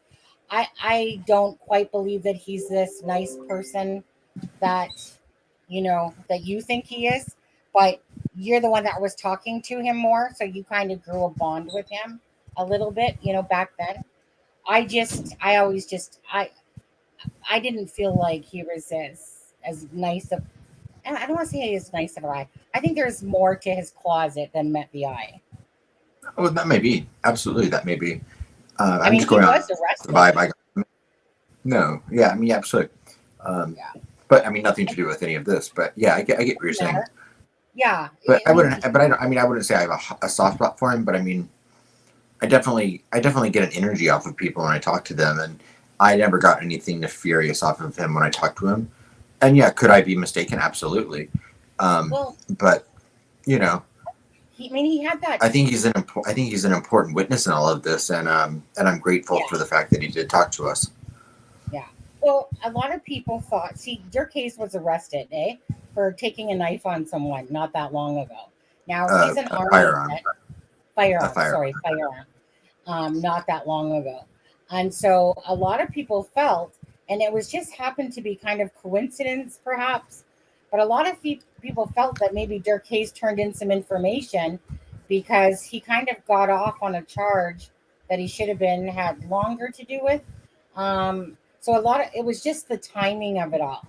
I don't quite believe that he's this nice person that that you think he is, but you're the one that was talking to him more, so you kind of grew a bond with him a little bit, back then. I didn't feel like he was as nice of. I don't want to say he is nice of an eye. I think there's more to his closet than met the eye. Oh, that may be. Absolutely, that may be. I I'm mean, just he going on was the arrested. vibe I got. No, yeah, I mean, absolutely. Yeah. But I mean, nothing to do with any of this. But yeah, I get what you're saying. Matter. Yeah. But I wouldn't. But I don't. I mean, I wouldn't say I have a soft spot for him. But I mean, I definitely get an energy off of people when I talk to them, and I never got anything nefarious off of him when I talked to him. And yeah, could I be mistaken? Absolutely. Well, but he had that. I think he's an important witness in all of this, and I'm grateful for the fact that he did talk to us. Yeah. Well, a lot of people thought. See, Dirk Hayes was arrested, for taking a knife on someone not that long ago. Now he's an army firearm. Firearm. Sorry, firearm. Not that long ago, and so a lot of people felt, and it was just happened to be kind of coincidence, perhaps, but a lot of people felt that maybe Dirk Hayes turned in some information because he kind of got off on a charge that he should have had longer to do with. So it was just the timing of it all.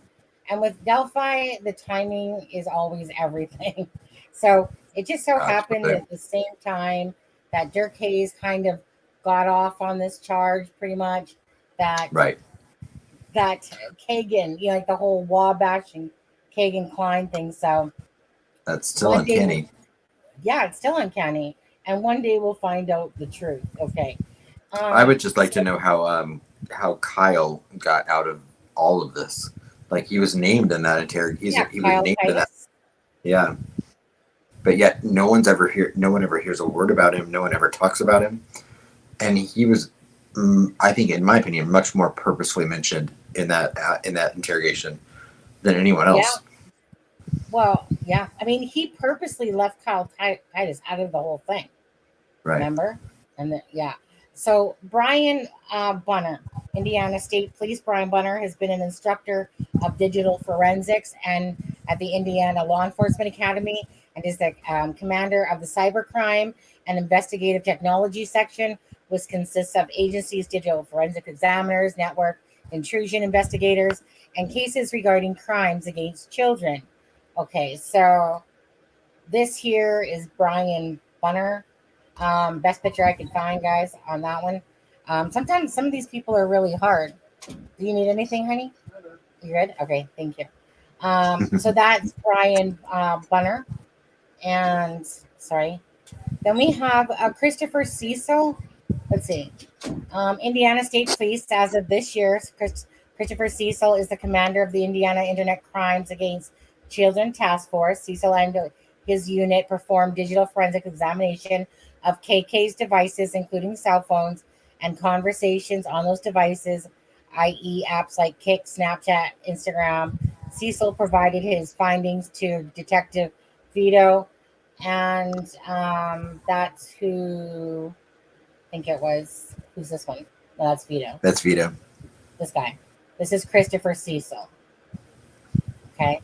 And with Delphi, the timing is always everything. So it just so happened at the same time that Dirk Hayes kind of got off on this charge, pretty much, that Kegan, like the whole Wabash and Kegan Kline thing. So that's still uncanny. Yeah, it's still uncanny. And one day we'll find out the truth. Okay. I would just like to know how Kyle got out of all of this. Like, he was named in that interrogation. He was named in that. Yeah. But yet no one ever hears a word about him. No one ever talks about him. And he was, I think, in my opinion, much more purposefully mentioned in that interrogation than anyone else. Yeah. Well, yeah. I mean, he purposely left Kyle Titus out of the whole thing. Right. Remember? And so Brian Bunner, Indiana State Police. Brian Bunner has been an instructor of digital forensics and at the Indiana Law Enforcement Academy, and is the commander of the Cybercrime and Investigative Technology Section, which consists of agencies, digital forensic examiners, network intrusion investigators, and cases regarding crimes against children. Okay, so this here is Brian Bunner. Best picture I could find, guys, on that one. Sometimes some of these people are really hard. Do you need anything, honey? You good? Okay, thank you. So that's Brian Bunner. And sorry. Then we have Christopher Cecil. Let's see. Indiana State Police, as of this year, Christopher Cecil is the commander of the Indiana Internet Crimes Against Children Task Force. Cecil and his unit performed digital forensic examination of KK's devices, including cell phones and conversations on those devices, i.e. apps like Kik, Snapchat, Instagram. Cecil provided his findings to Detective Vito, and that's who I think it was. Who's this one? No, that's Vito. That's Vito. This guy. This is Christopher Cecil. Okay.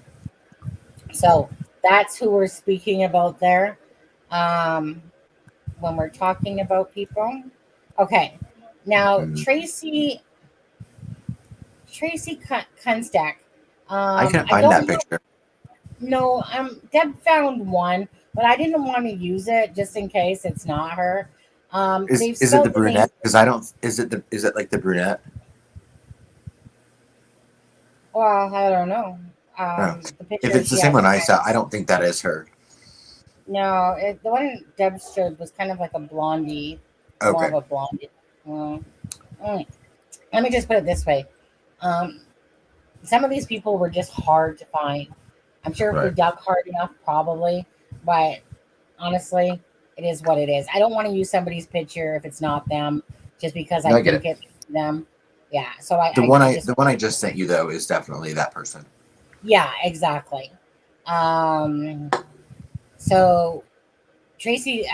So that's who we're speaking about there. when we're talking about people. Okay, now Tracy Kunstak. I can't I find that don't know. picture. No, Deb found one, but I didn't want to use it just in case it's not her. They've Is it the spelled the name. brunette? Because I don't. Is it like the brunette? Well, I don't know. No. The If picture it's the she same has. one I saw, I don't think that is her. No, the one Deb showed was kind of like a blondie, more Okay. of a blondie. Mm. Mm. Let me just put it this way. Um, some of these people were just hard to find. I'm sure if we Right. dug hard enough, probably, but honestly, it is what it is. I don't want to use somebody's picture if it's not them, just because No, I I get think it. it's them. Yeah. So The I just the one I just sent you though is definitely that person. yeah, exactly. Um, so Tracy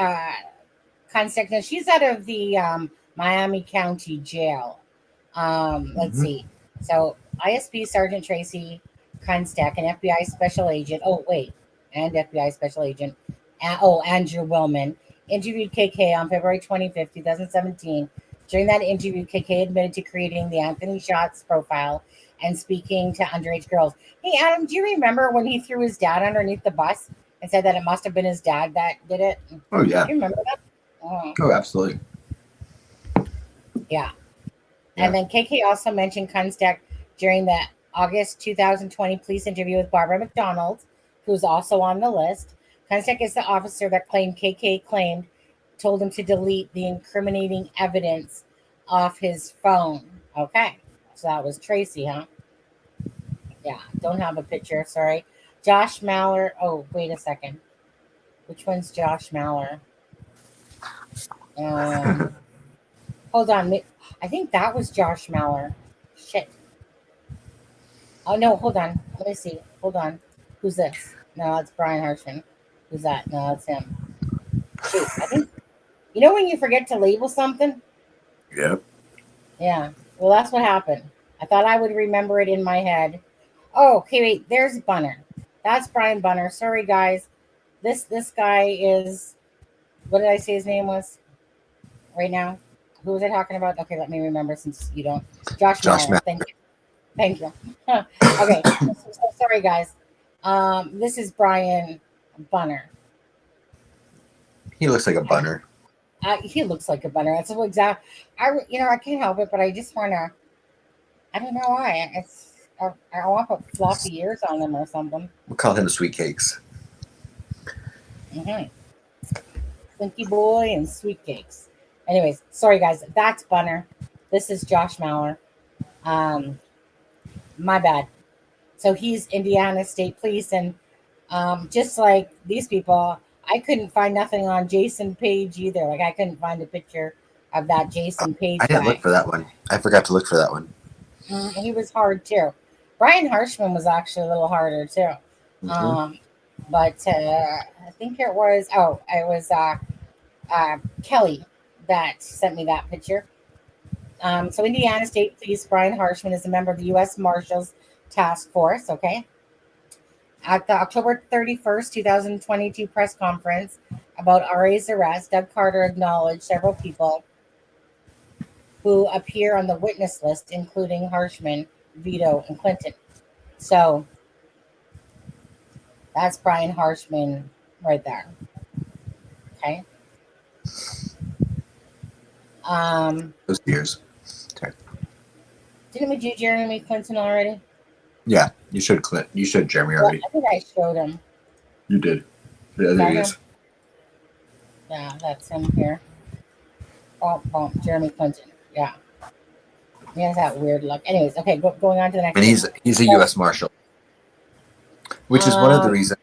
Constec, now she's out of the Miami County Jail. Let's Mhm. see. So ISP Sergeant Tracy Constec, an FBI special agent. Oh wait, and FBI special agent. Andrew Willman interviewed KK on February 25th, 2017. During that interview, KK admitted to creating the Anthony Shots profile and speaking to underage girls. Hey, Adam, do you remember when he threw his dad underneath the bus and said that it must have been his dad that did it? Do Oh yeah. you remember that? Oh, Oh, absolutely. yeah. Yeah. And then KK also mentioned Kunstec during the August 2020 police interview with Barbara McDonald, who's also on the list. Kunstec is the officer that claimed KK claimed told him to delete the incriminating evidence off his phone. Okay. So that was Tracy, huh? Yeah. Don't have a picture. Sorry. Josh Maller. Oh, wait a second. Which one's Josh Maller? Hold on. I think that was Josh Maller. Shit. Oh no, hold on. Let me see. Hold on. Who's this? No, it's Brian Harshman. Who's that? No, that's him. Shoot, I think you know when you forget to label something? Yep. Yeah. Well, that's what happened. I thought I would remember it in my head. Oh, okay, wait. There's Bunner. That's Brian Bunner. Sorry, guys. This guy is. What did I say his name was? Right now. Who was I talking about? Okay, let me remember since you don't. Josh Josh Maller. Thank you. Thank you. Okay. So sorry, guys. This is Brian Bunner. He looks like a bunner. He looks like a bunner. That's what exact. I can't help it, but I just want to. I don't know why. I want to put floppy ears on them or something. We'll call him Sweet Cakes. Mm-hmm. Slinky Boy and Sweet Cakes. Anyways, sorry guys. That's Bunner. This is Josh Mauer. My bad. So he's Indiana State Police, and just like these people, I couldn't find nothing on Jason Page either. Like I couldn't find a picture of that Jason Page I didn't guy. look for that one. I forgot to look for that one. He was hard too. Brian Harshman was actually a little harder too. Mhm. But I think it was Kelly that sent me that picture. So Indiana State Police Brian Harshman is a member of the U.S. Marshals Task Force. Okay. At the October 31st, 2022 press conference about RA's arrest, Doug Carter acknowledged several people who appear on the witness list, including Harshman, Vito, and Clinton. So that's Brian Harshman right there. Okay. Those ears. Okay. Didn't we do Jeremy Clinton already? Yeah, you should Clint. You should Jeremy Well, already. I think I showed him. You did. Yeah, there That he him? is. Yeah, that's him here. Oh, Jeremy Clinton. Yeah. He has that weird look. Anyways, okay, going on to the next And one. he's a U.S. Marshal, which is one of the Um, reasons.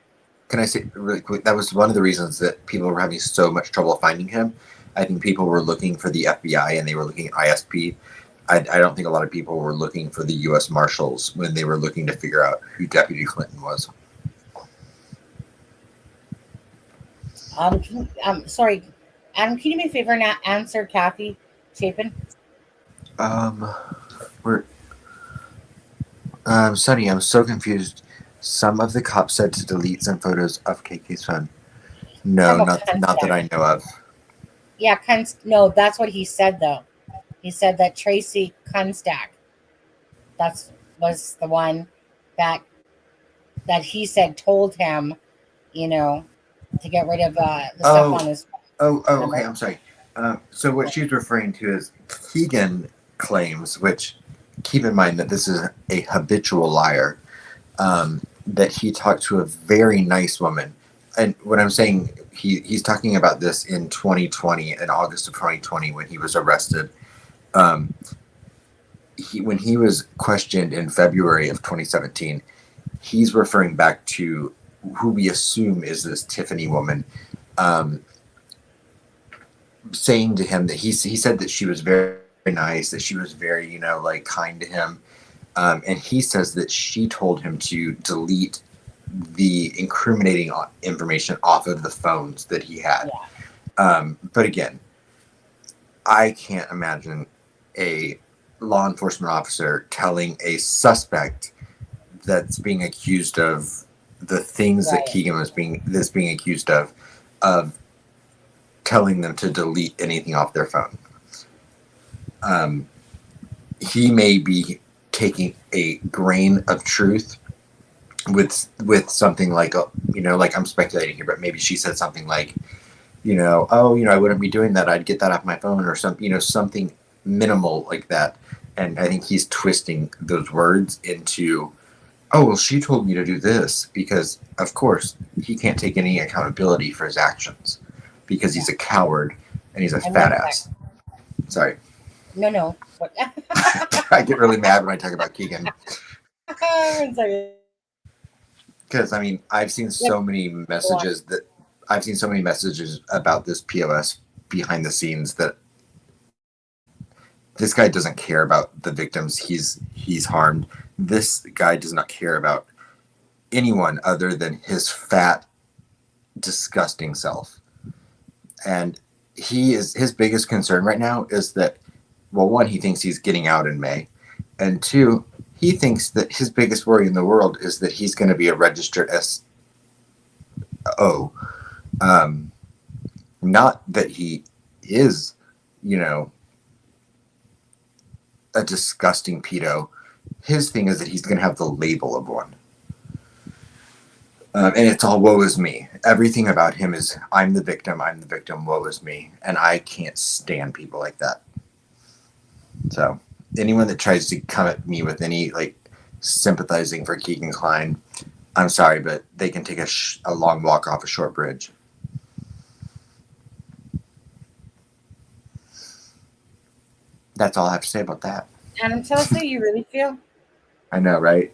Can I say really quick? That was one of the reasons that people were having so much trouble finding him. I think people were looking for the FBI and they were looking at ISP. I don't think a lot of people were looking for the U.S. Marshals when they were looking to figure out who Deputy Clinton was. Sorry, Adam, can you do me a favor and answer Kathy Chapin? We're Sonny, I'm so confused. Some of the cops said to delete some photos of KK's phone. No, From a not that I know of. Yeah, no, that's what he said though. He said that Tracy Kunstack, that's was the one that he said told him, you know, to get rid of the stuff on Oh, his phone. oh, okay. Remember? I'm sorry. So what she's referring to is Kegan claims, which keep in mind that this is a habitual liar, that he talked to a very nice woman. And when I'm saying he's talking about this in 2020, in August of 2020, when he was arrested. Um, when he was questioned in February of 2017, he's referring back to who we assume is this Tiffany woman, um, saying to him that he said that she was very, very nice, that she was very, like kind to him. And he says that she told him to delete the incriminating information off of the phones that he had. Yeah. But again, I can't imagine a law enforcement officer telling a suspect that's being accused of the things that Right. Kegan was being accused of telling them to delete anything off their phone. He may be taking a grain of truth with something like, like I'm speculating here, but maybe she said something like, I wouldn't be doing that. I'd get that off my phone, or something minimal like that. And I think he's twisting those words into, oh, well, she told me to do this, because of course he can't take any accountability for his actions because he's a coward and he's a fat ass. Sorry. No. What? I get really mad when I talk about Kegan. Sorry. Because I've seen so many messages about this POS behind the scenes that this guy doesn't care about the victims he's harmed. This guy does not care about anyone other than his fat, disgusting self. And his biggest concern right now is that, well, one, he thinks he's getting out in May, and two, he thinks that his biggest worry in the world is that he's going to be a registered SO. Not that he is, a disgusting pedo. His thing is that he's going to have the label of one. And it's all woe is me. Everything about him is, I'm the victim, woe is me. And I can't stand people like that. So anyone that tries to come at me with any sympathizing for Kegan Kline, I'm sorry, but they can take a long walk off a short bridge. That's all I have to say about that. Adam, tell us how you really feel. I know, right?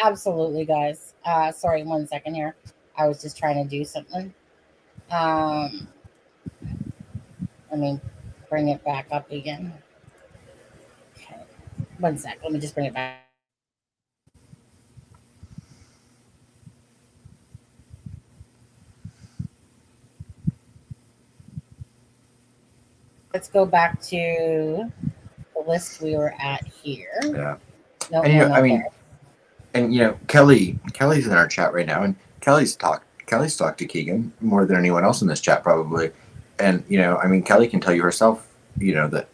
Absolutely, guys. Sorry, 1 second here. I was just trying to do something. Let me bring it back up again. Okay. 1 sec. Let me just bring it back. Let's go back to the list we were at here. Yeah. No, and Kelly's in our chat right now, and Kelly's talked to Kegan more than anyone else in this chat probably. And Kelly can tell you herself, that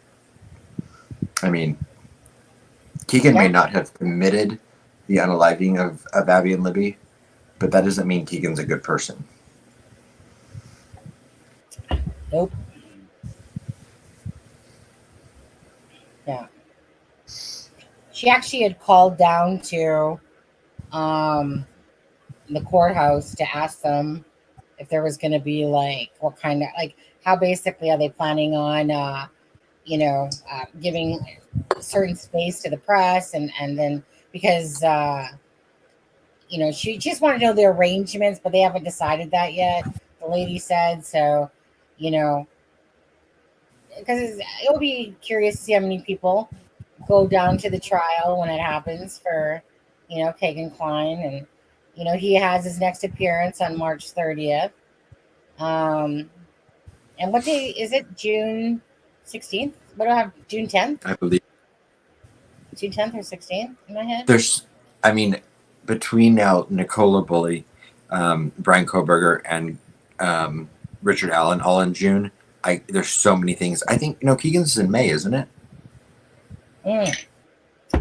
Kegan may not have committed the unaliving of Abby and Libby, but that doesn't mean Kegan's a good person. Nope. Yeah. She actually had called down to the courthouse to ask them if there was going to be what kind of how basically are they planning on giving certain space to the press, and then because she just wanted to know the arrangements, but they haven't decided that yet, the lady said. So because it'll be curious to see how many people go down to the trial when it happens for Kegan Kline. And he has his next appearance on March 30th. And what day is it? June 16th? What do I have? June 10th? I believe June 10th or 16th in my head? there's, between now Nicola Bully, Brian Koberger, and Richard Allen all in June. There's so many things. I think Keegan's in May, isn't it?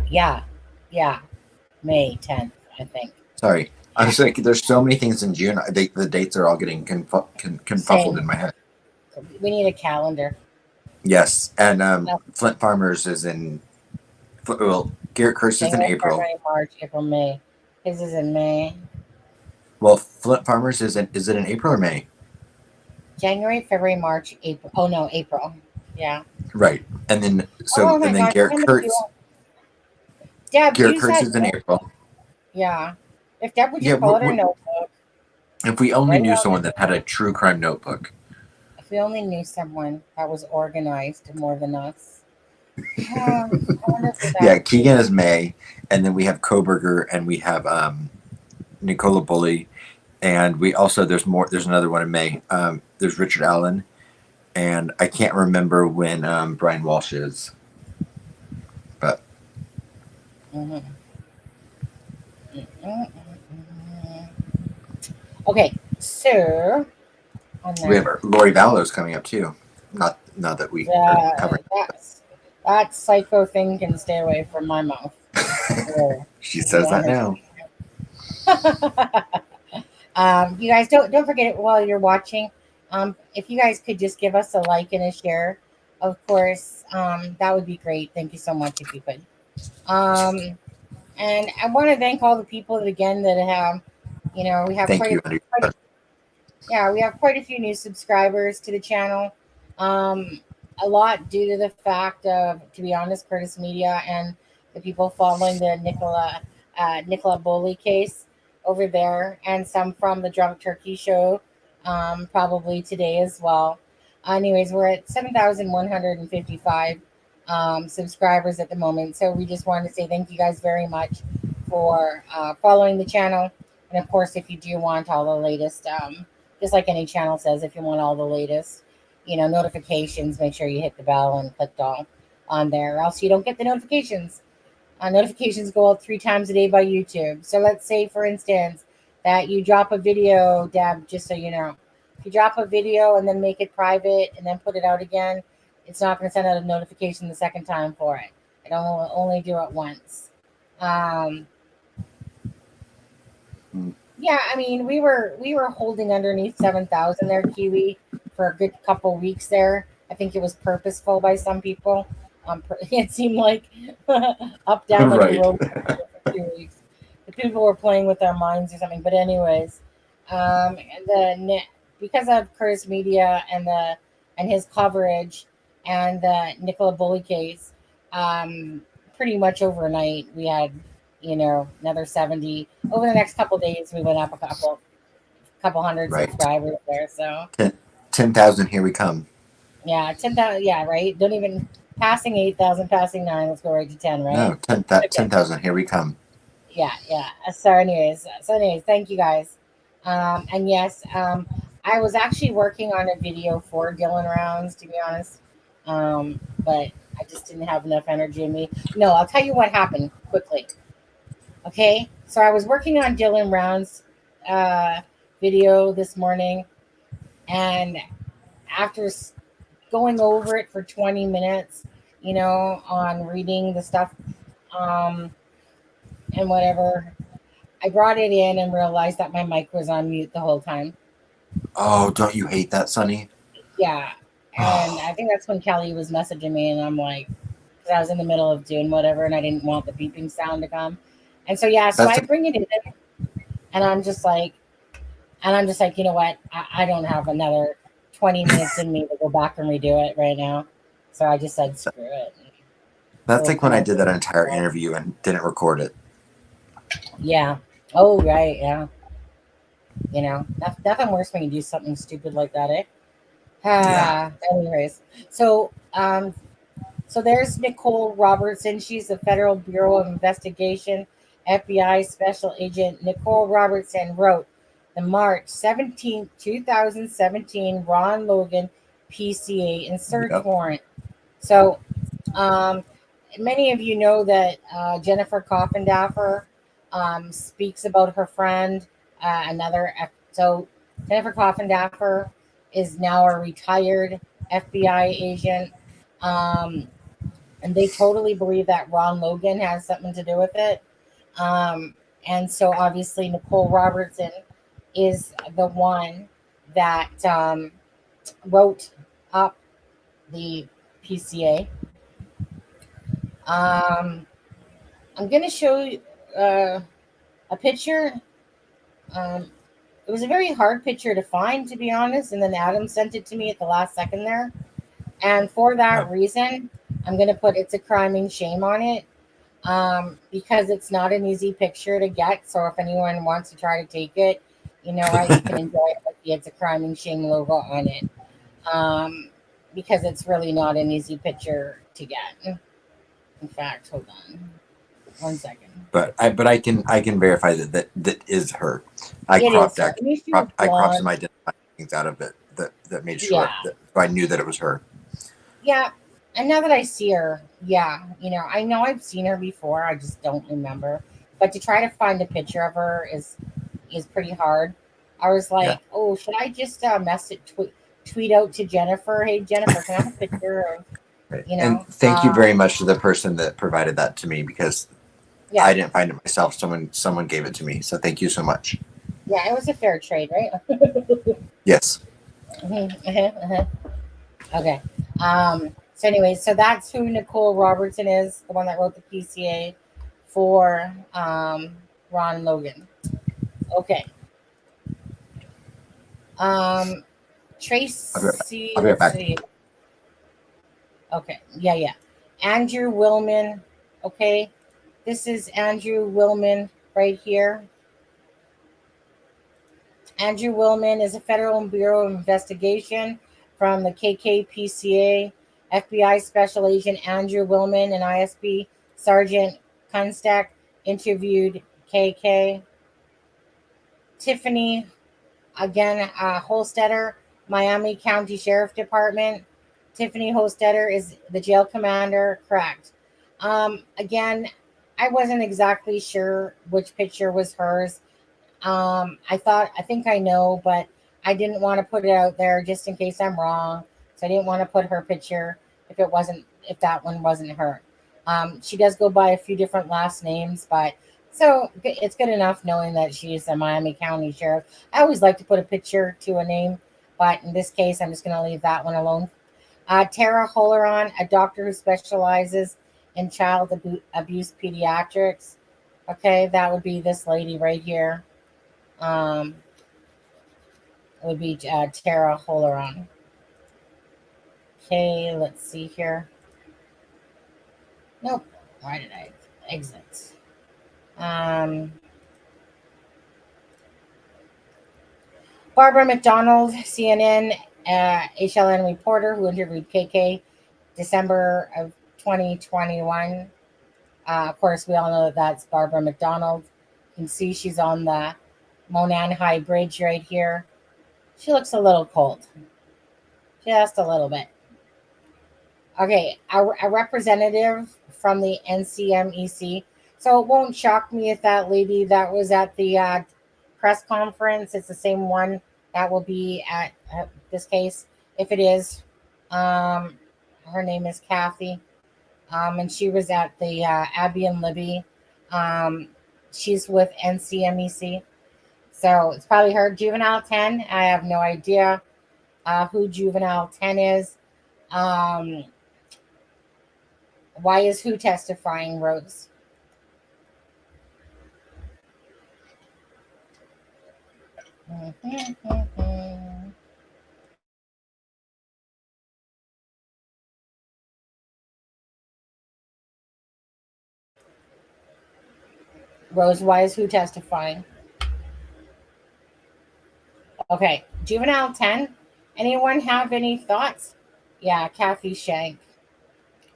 Yeah, May 10th, I think. Sorry, I was like, there's so many things in June. The dates are all getting confuffled Same. in my head. We need a calendar. Yes, and Flint Farmers is in. Well, Garrett Curse is in April. February, March, April, May. His is in May. Well, Flint Farmers is it in April or May? January, February, March, April. Oh no, April. Yeah. Right, and then God, Garrett Kurtz. Deb, Garrett Kurtz is in April. Yeah. If Deb would just call it a notebook. If we only knew someone that had a true crime notebook. If we only knew someone that was organized more than us. Yeah, Kegan is May, and then we have Koberger, and we have Nicola Bully, and we also there's another one in May. There's Richard Allen, and I can't remember when Brian Walsh is, but okay, so we have Lori Vallow's coming up too. Not that we are covering. That psycho thing can stay away from my mouth. She says that now. You guys don't forget it while you're watching. If you guys could just give us a like and a share, of course, that would be great. Thank you so much if you could. And I want to thank all the people that have, we have we have quite a few new subscribers to the channel. A lot due to the fact of, to be honest, Curtis Media and the people following the Nicola Bully case over there, and some from the Drunk Turkey show, probably today as well. Anyways, we're at 7,155 subscribers at the moment. So we just wanted to say thank you guys very much for following the channel. And of course, if you do want all the latest, just like any channel says, if you want all the latest, notifications, make sure you hit the bell and click all on there, or else you don't get the notifications. Notifications go out 3 times a day by YouTube. So let's say, for instance, that you drop a video, Deb, just so you know. If you drop a video and then make it private and then put it out again, it's not going to send out a notification the second time for it. It'll only do it once. Yeah, I mean, we were holding underneath 7,000 there, Kiwi, for a good couple weeks there. I think it was purposeful by some people. It seemed like up, down, like a rope for 2 weeks. The people were playing with our minds or something. But anyways, because of Curtis Media and his coverage and the Nicola Bully case, pretty much overnight we had another 70. Over the next couple of days, we went up a couple hundred subscribers there. So 10,000, here we come. Yeah, 10,000. Yeah, right. Don't even passing 8,000, passing 9. Let's go right to 10, right? No, 10,000. Here we come. Yeah. So anyways, thank you guys. And yes, I was actually working on a video for Dylan Rounds, to be honest, but I just didn't have enough energy in me. No, I'll tell you what happened quickly. Okay, so I was working on Dylan Rounds' video this morning, and after going over it for 20 minutes, on reading the stuff, and whatever, I brought it in and realized that my mic was on mute the whole time. Oh, don't you hate that, Sonny? Yeah, and I think that's when Kelly was messaging me, and I'm like, because I was in the middle of doing whatever, and I didn't want the beeping sound to come. And so, I bring it in, and I'm just like, you know what? I don't have another 20 minutes in me to go back and redo it right now. So I just said, screw it. That's like when I did that entire interview and didn't record it. Yeah. Oh, right. Yeah. Nothing worse when you do something stupid like that, eh? Yeah. Anyways, so there's Nicole Robertson. She's the Federal Bureau of Investigation, FBI Special Agent. Nicole Robertson wrote the March 17, 2017 Ron Logan PCA and search warrant. So many of you know that Jennifer Coffindaffer speaks about her friend, so Jennifer Coffindaffer is now a retired FBI agent. And they totally believe that Ron Logan has something to do with it. And so obviously Nicole Robertson is the one that wrote up the PCA. I'm going to show you a picture. It was a very hard picture to find, to be honest, and then Adam sent it to me at the last second there. And for that reason, I'm going to put "It's a Crime and Shame" on it, because it's not an easy picture to get. So if anyone wants to try to take it, you know what, you can enjoy it with the "It's a Crime and Shame" logo on it, because it's really not an easy picture to get. In fact, hold on 1 second. But I can verify that is her. I cropped some identifying things out of it that made sure that I knew that it was her. Yeah, and now that I see her, I know I've seen her before. I just don't remember. But to try to find a picture of her is pretty hard. I was like, oh, should I just tweet out to Jennifer? Hey, Jennifer, can I have a picture of, And thank you very much to the person that provided that to me, because I didn't find it myself. Someone gave it to me. So thank you so much. Yeah, it was a fair trade, right? Yes. Okay. So anyway, so that's who Nicole Robertson is, the one that wrote the PCA for Ron Logan. Okay. Tracy. I'll be right back. See. Okay. Yeah. Andrew Willman. Okay. This is Andrew Willman right here. Andrew Willman is a Federal Bureau of Investigation from the KKPCA. FBI Special Agent Andrew Willman and ISP Sergeant Kunstak interviewed KK. Tiffany, again, Holstetter, Miami County Sheriff Department. Tiffany Holstetter is the jail commander, correct. Again, I wasn't exactly sure which picture was hers. I think I know, but I didn't want to put it out there just in case I'm wrong. So I didn't want to put her picture if that one wasn't her. She does go by a few different last names, but so it's good enough knowing that she's a Miami County Sheriff. I always like to put a picture to a name, but in this case, I'm just going to leave that one alone. Tara Holaron, a doctor who specializes in child abuse pediatrics. Okay, that would be this lady right here. It would be Tara Holaron. Okay, let's see here. Nope. Why did I exit? Barbara McDonald, CNN, HLN reporter who interviewed KK December of 2021. Of course, we all know that that's Barbara McDonald. You can see she's on the Monan High Bridge right here. She looks a little cold. Just a little bit. Okay, a representative from the NCMEC. So it won't shock me if that lady that was at the press conference, it's the same one that will be at this case. If it is, her name is Kathy. And she was at the Abby and Libby. She's with NCMEC. So it's probably her. Juvenile 10, I have no idea who Juvenile 10 is. Why is who testifying, Rose? Rose, why is who testifying? Okay, Juvenile 10. Anyone have any thoughts? Yeah, Kathy Shank.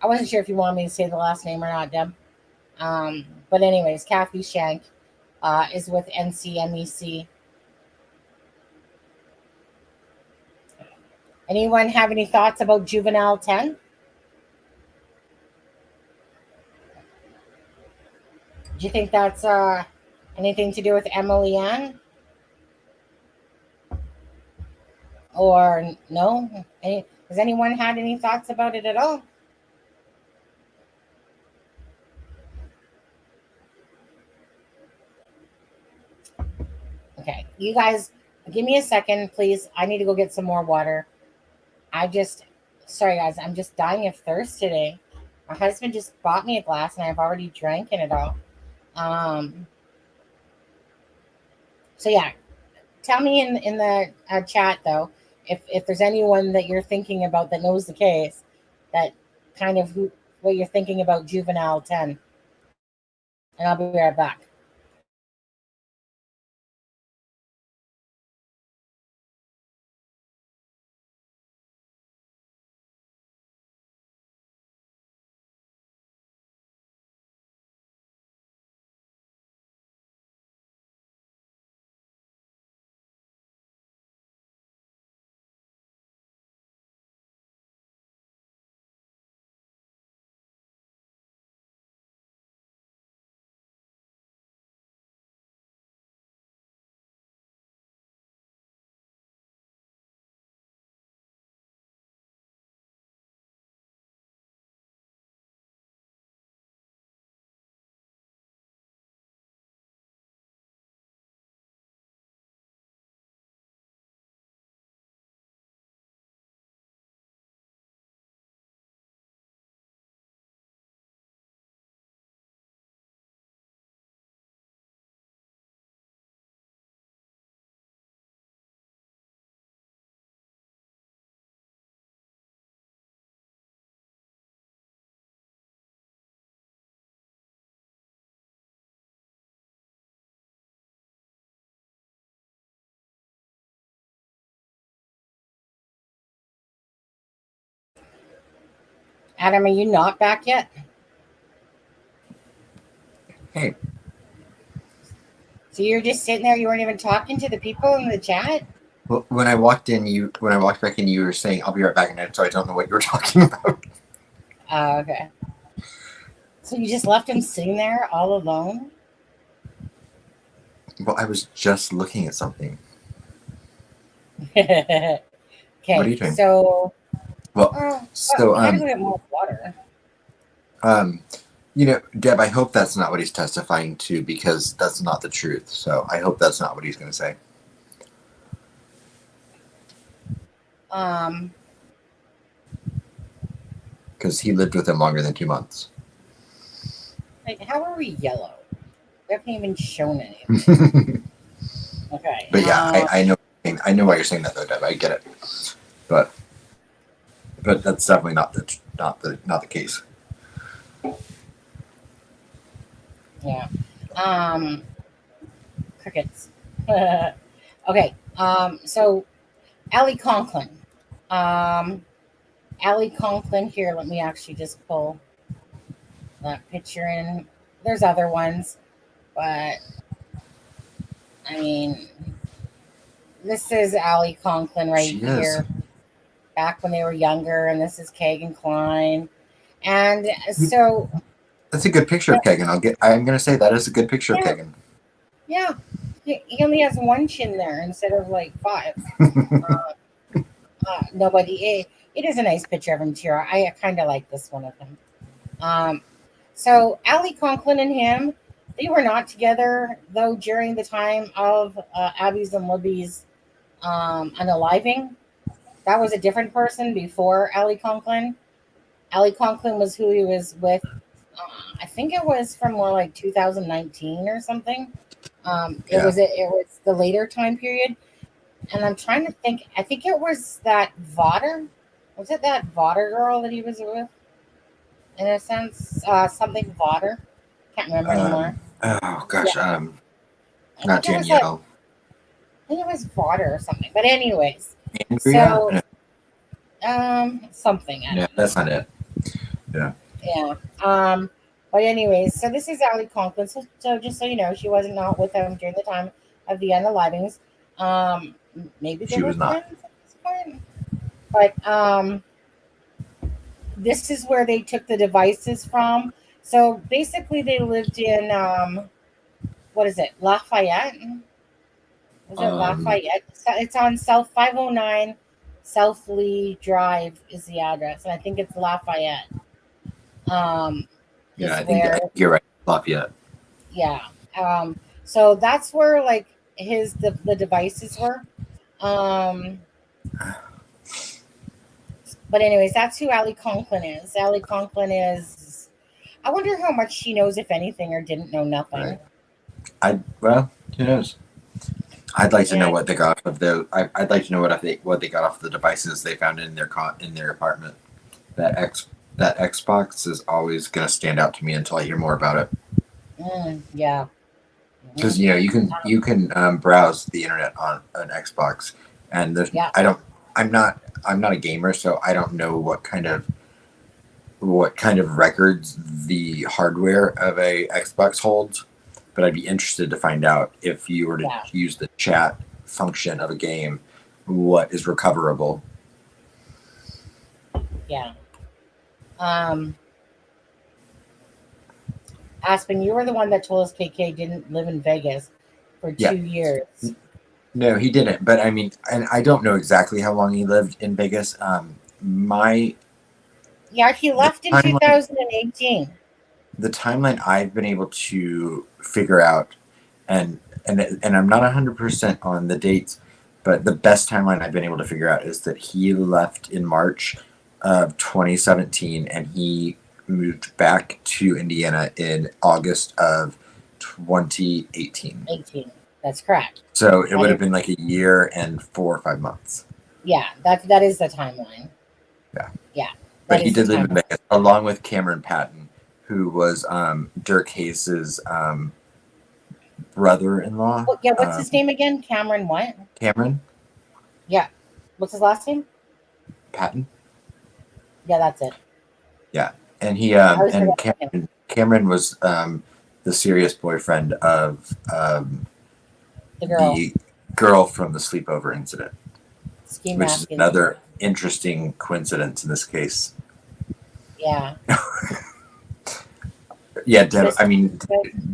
I wasn't sure if you wanted me to say the last name or not, Deb. But anyways, Kathy Shank is with NCMEC. Anyone have any thoughts about Juvenile 10? Do you think that's anything to do with Emily Ann? Or no? Has anyone had any thoughts about it at all? Okay, you guys, give me a second, please. I need to go get some more water. Sorry guys, I'm just dying of thirst today. My husband just bought me a glass and I've already drank it all. Um, so yeah, tell me in the chat though, if there's anyone that you're thinking about that knows the case, that kind of what you're thinking about juvenile 10, and I'll be right back. Adam, are you not back yet? Hey. So you're just sitting there, you weren't even talking to the people in the chat? Well, when I walked back in, you were saying, I'll be right back, and so I don't know what you were talking about. Oh, okay. So you just left him sitting there all alone? Well, I was just looking at something. Okay. What are you doing? So, Well, I gotta go get more water. Deb, I hope that's not what he's testifying to, because that's not the truth. So I hope that's not what he's going to say. Because he lived with him longer than 2 months. Like, how are we yellow? We haven't even shown anything. Okay. But yeah, I know why you're saying that though, Deb. I get it. But that's definitely not the case. Yeah. Crickets. Okay. So Allie Conklin. Allie Conklin here. Let me actually just pull that picture in. There's other ones, but I mean, this is Allie Conklin right here. Back when they were younger, and this is Kegan Kline. And so that's a good picture of Kegan. I'm gonna say that is a good picture of Kegan. Yeah. He only has one chin there instead of like 5. Nobody. It is a nice picture of him too. I kind of like this one of him. So Allie Conklin and him, they were not together though during the time of Abby's and Libby's unaliving. That was a different person before Allie Conklin. Allie Conklin was who he was with. I think it was from more like 2019 or something. It was the later time period. And I'm trying to think. I think it was that Vodder. Was it that Vodder girl that he was with? In a sense, something Vodder. Can't remember anymore. Oh gosh, not Danielle. I think it was Vodder or something. But anyways, Andrea? Something. Yeah, that's not it. Yeah. Yeah. But anyways, so this is Allie Conklin. So just so you know, she wasn't not with him during the time of the unalivings. Maybe they were friends at this point. But this is where they took the devices from. So basically, they lived in what is it, Lafayette? Was it Lafayette? So it's on South 509 South Lee Drive is the address, and I think it's Lafayette. Yeah, Is I think where, you're right. Lafayette. yeah. So that's where like the devices were. Um, but anyways, that's who Allie Conklin is. Allie Conklin is. I wonder how much she knows, if anything, or didn't know nothing. Right. Well, who knows? I'd like to know Yeah. what they got off of the. I'd like to know what they got off the devices they found in their apartment. That Xbox is always going to stand out to me until I hear more about it. Yeah. Because you can browse the internet on an Xbox, and there's Yeah. I'm not a gamer, so I don't know what kind of records the hardware of a Xbox holds. But I'd be interested to find out, if you were to use the chat function of a game, what is recoverable. Yeah. Aspen, you were the one that told us KK didn't live in Vegas for 2 years. No, he didn't. But I mean, and I don't know exactly how long he lived in Vegas. He left in 2018. The timeline I've been able to figure out, and I'm not 100% on the dates, but the best timeline I've been able to figure out is that he left in March of 2017, and he moved back to Indiana in August of 2018. That's correct. So it would have been like a year and 4 or 5 months. Yeah, that is the timeline. Yeah. But he did live in Vegas, along with Cameron Patton, who was Dirk Hayes' brother-in-law. What's his name again? Cameron what? Cameron? Yeah. What's his last name? Patton? Yeah, that's it. Yeah. And he Cameron was the serious boyfriend of the girl from the sleepover incident. Which is another interesting coincidence in this case. Yeah. Yeah, Deb. I mean,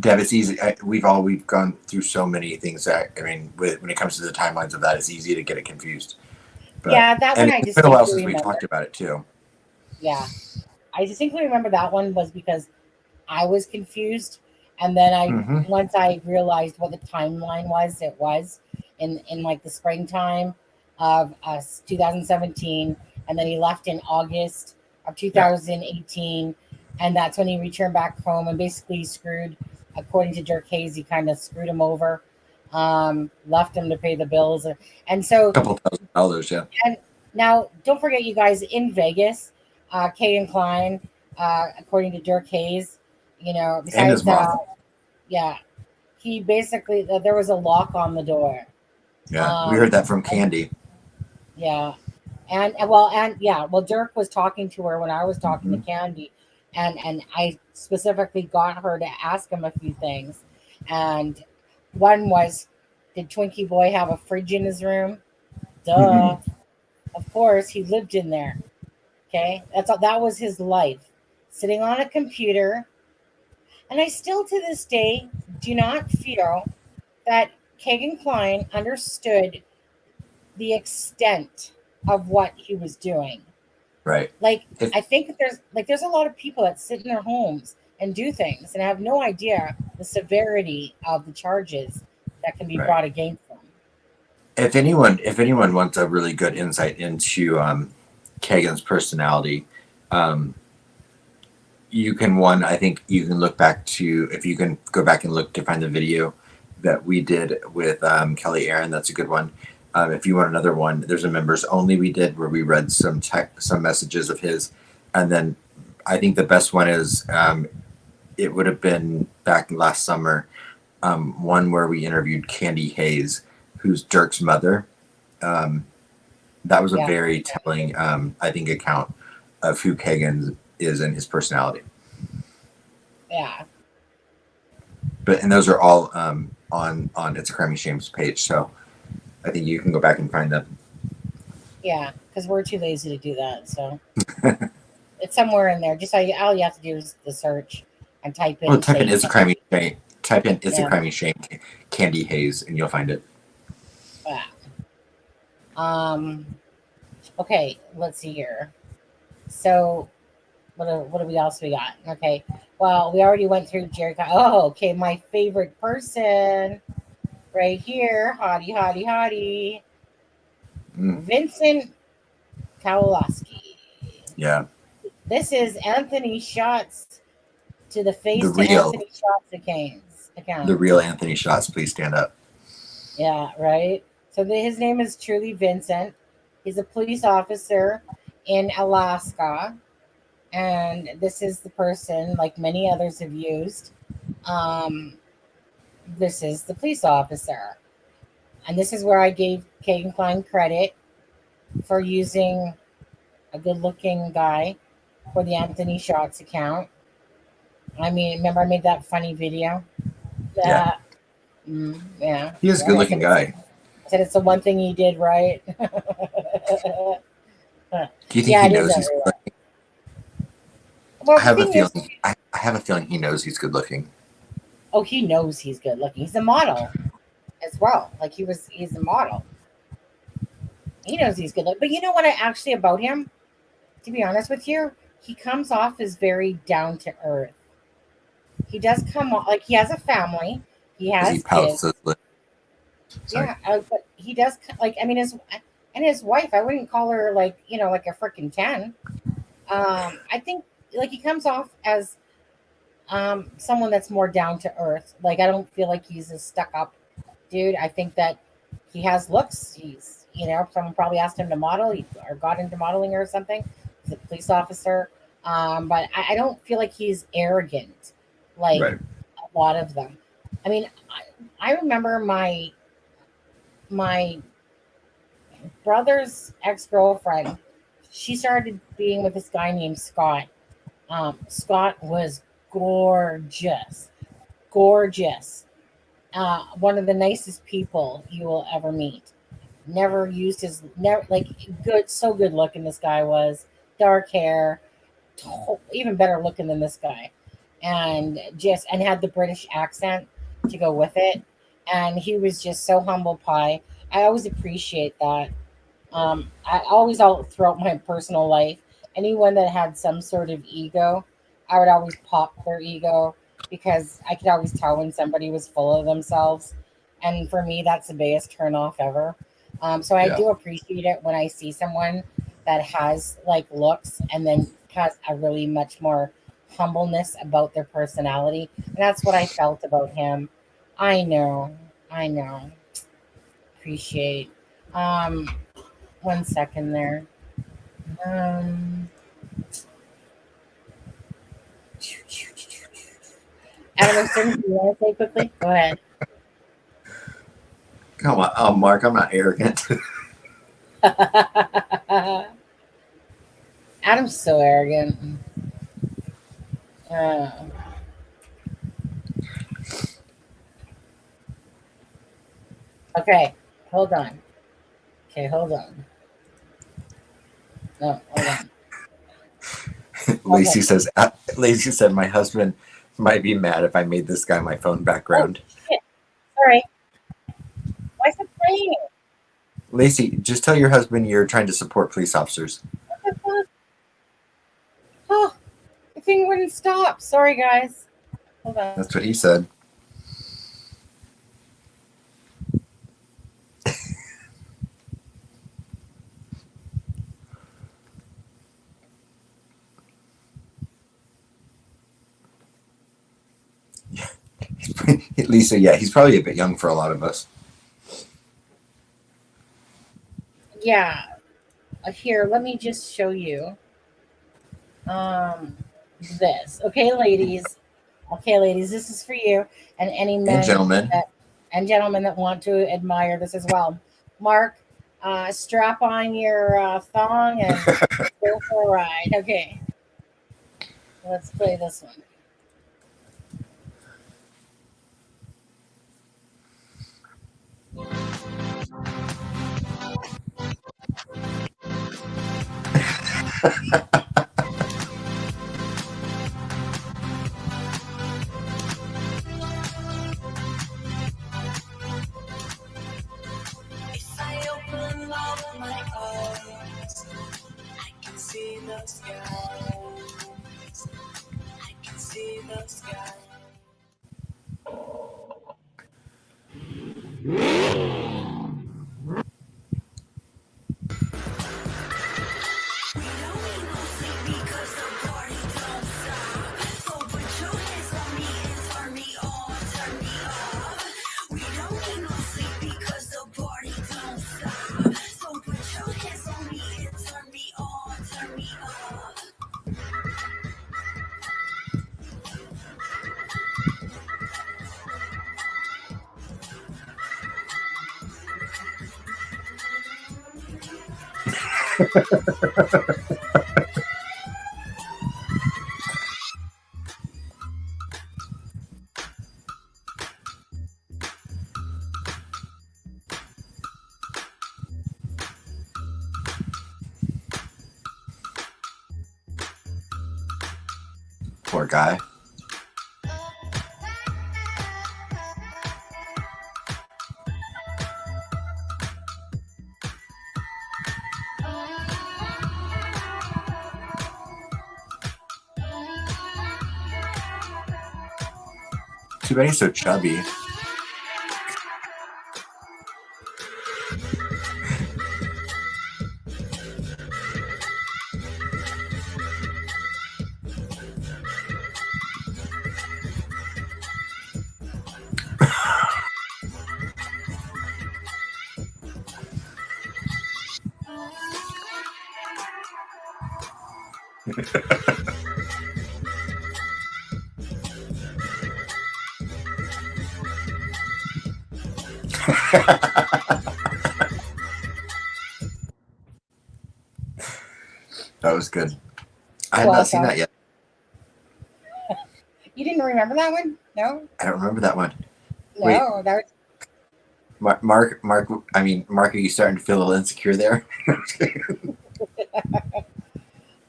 Deb, it's easy. We've gone through so many things that, I mean, when it comes to the timelines of that, it's easy to get it confused. But, yeah, that one I distinctly remember. It's been a while since we talked about it too. Yeah, I distinctly remember that one was because I was confused, and then once I realized what the timeline was, it was in like the springtime of 2017, and then he left in August of 2018. And that's when he returned back home and basically screwed, according to Dirk Hayes, he kind of screwed him over, left him to pay the bills. And so a couple $1,000, yeah. And now, don't forget, you guys, in Vegas, Kegan Kline, according to Dirk Hayes, besides that, he basically, there was a lock on the door. Yeah, we heard that from Candy. Yeah. And Dirk was talking to her when I was talking to Candy. And I specifically got her to ask him a few things. And one was, did Twinkie Boy have a fridge in his room? Duh. Of course, he lived in there. Okay? That was his life. Sitting on a computer. And I still, to this day, do not feel that Kegan Kline understood the extent of what he was doing. Right. I think there's a lot of people that sit in their homes and do things and have no idea the severity of the charges that can be brought against them. If anyone wants a really good insight into Kegan's personality, you can look back to, if you can go back and look to find the video that we did with Kelly Aaron. That's a good one. If you want another one, there's a members only we did where we read some messages of his, and then I think the best one is it would have been back last summer, one where we interviewed Candy Hayes, who's Dirk's mother. That was a very telling, I think, account of who Kegan is and his personality. Yeah. And those are all on It's a Crime and Shame's page, so I think you can go back and find them. Yeah, because we're too lazy to do that. So it's somewhere in there. Just all you have to do is the search and type in. Well, type in It's a Crime and Shame. Type in It's a Crime and Shame Candy Hayes, and you'll find it. Yeah. Okay, let's see here. So what do we else we got? Okay, well we already went through Jerry. Oh, okay, my favorite person right here, hottie, hottie, hottie, Mm, Vincent Kowalski. yeah. This is Anthony Shots to the The face to real, Anthony Shots account. the real Anthony Shots, please stand up. Yeah, right. So his name is truly Vincent. He's a police officer in Alaska, and this is the person, like many others have used. Um, this is the police officer, and this is where I gave Kegan Kline credit for using a good-looking guy for the Anthony Shots account. I mean, remember I made that funny video? Yeah. That, yeah. He is a And good looking guy. I said it's the one thing he did right. Do you think Yeah, he it is knows he's good everywhere. looking? Well, I have the a thing is, feeling. I have a feeling he knows he's good looking. oh, he knows he's good looking. He's a model as well. Like he's a model. He knows he's good looking. But you know what? Actually, about him, to be honest with you, he comes off as very down to earth. He does come off like he has a family. He Because he has pouts kids. those lips. Sorry. Yeah, but he does like. I mean, his wife. I wouldn't call her like like a freaking 10. I think like he comes off as someone that's more down to earth. Like I don't feel like he's a stuck up dude. I think that he has looks. He's someone probably asked him to model or got into modeling or something. He's a police officer. But I don't feel like he's arrogant like Right. a lot of them. I mean, I remember my brother's ex-girlfriend. She started being with this guy named Scott. Scott was gorgeous, gorgeous. One of the nicest people you will ever meet. Never used his never like good, so good looking. This guy was dark hair, even better looking than this guy, and had the British accent to go with it. And he was just so humble pie. I always appreciate that. I always all throughout my personal life, anyone that had some sort of ego, I would always pop their ego because I could always tell when somebody was full of themselves. And for me, that's the biggest turn off ever. So I Yeah. do appreciate it when I see someone that has like looks and then has a really much more humbleness about their personality. And that's what I felt about him. I know. Appreciate. Um, 1 second there. Adam, something you want to say quickly? Go ahead. Come on, Mark. I'm not arrogant. Adam's so arrogant. Okay, hold on. No, hold on. Lacey says. Lacey said my husband might be mad if I made this guy my phone background. Shit. Sorry. Why is it playing? Lacey, just tell your husband you're trying to support police officers. What the fuck? Oh, the thing wouldn't stop. Sorry, guys. Hold on. That's what he said. Yeah. Lisa, yeah, he's probably a bit young for a lot of us. Yeah. Here, let me just show you. This. Okay, ladies, this is for you and any men And gentlemen. and gentlemen that want to admire this as well. Mark, strap on your thong and go for a ride. Okay. Let's play this one. If I open up my eyes, Poor guy. Too bad he's so chubby. That was good. I had not seen that yet. You didn't remember that one? No? I don't remember that one. No, Wait. that was Mark, are you starting to feel a little insecure there?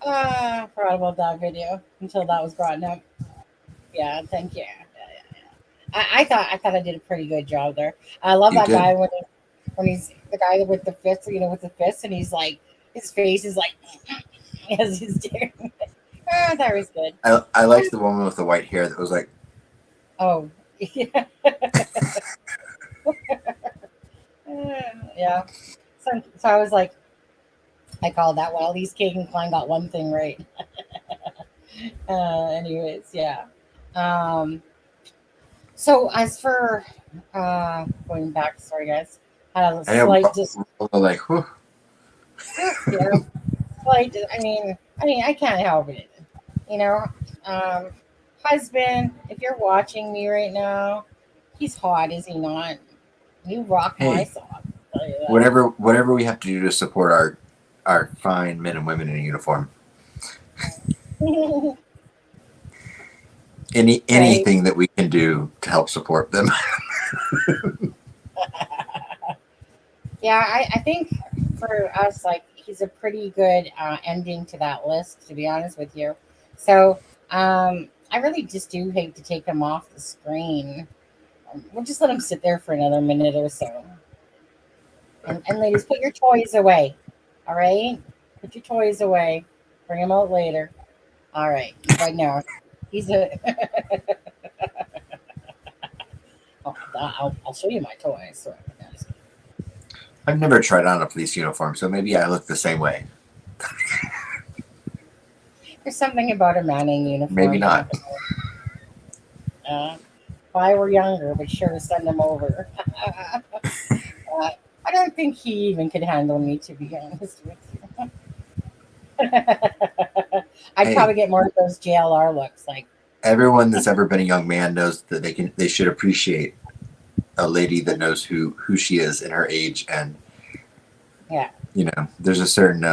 I forgot about that video until that was brought up. Yeah, thank you. I thought I did a pretty good job there. I love that guy when he's the guy with the fist, with the fist, and he's like, his face is like as he's doing it. That was good. I liked the woman with the white hair that was like, oh, yeah. Yeah. So I was like, I called that one. At least Kegan Kline got one thing right. Anyways, yeah. So as for going back, sorry guys, had a slight like, whew. Yeah, slight. I mean, I can't help it. Husband, if you're watching me right now, he's hot, is he not? You rock my song. Whatever we have to do to support our fine men and women in uniform. Anything that we can do to help support them. Yeah, I think for us, like, he's a pretty good ending to that list, to be honest with you. So I really just do hate to take him off the screen. We'll just let him sit there for another minute or so. And ladies, put your toys away. All right? Put your toys away. Bring them out later. All right. Right now. He's a... I'll show you my toys. So I've never tried on a police uniform, so maybe I look the same way. There's something about a Manning uniform. Maybe not. If I were younger, but sure, send him over. I don't think he even could handle me, to be honest with you. I'd probably get more of those JLR looks. Like, everyone that's ever been a young man knows that they should appreciate a lady that knows who she is in her age, and there's a certain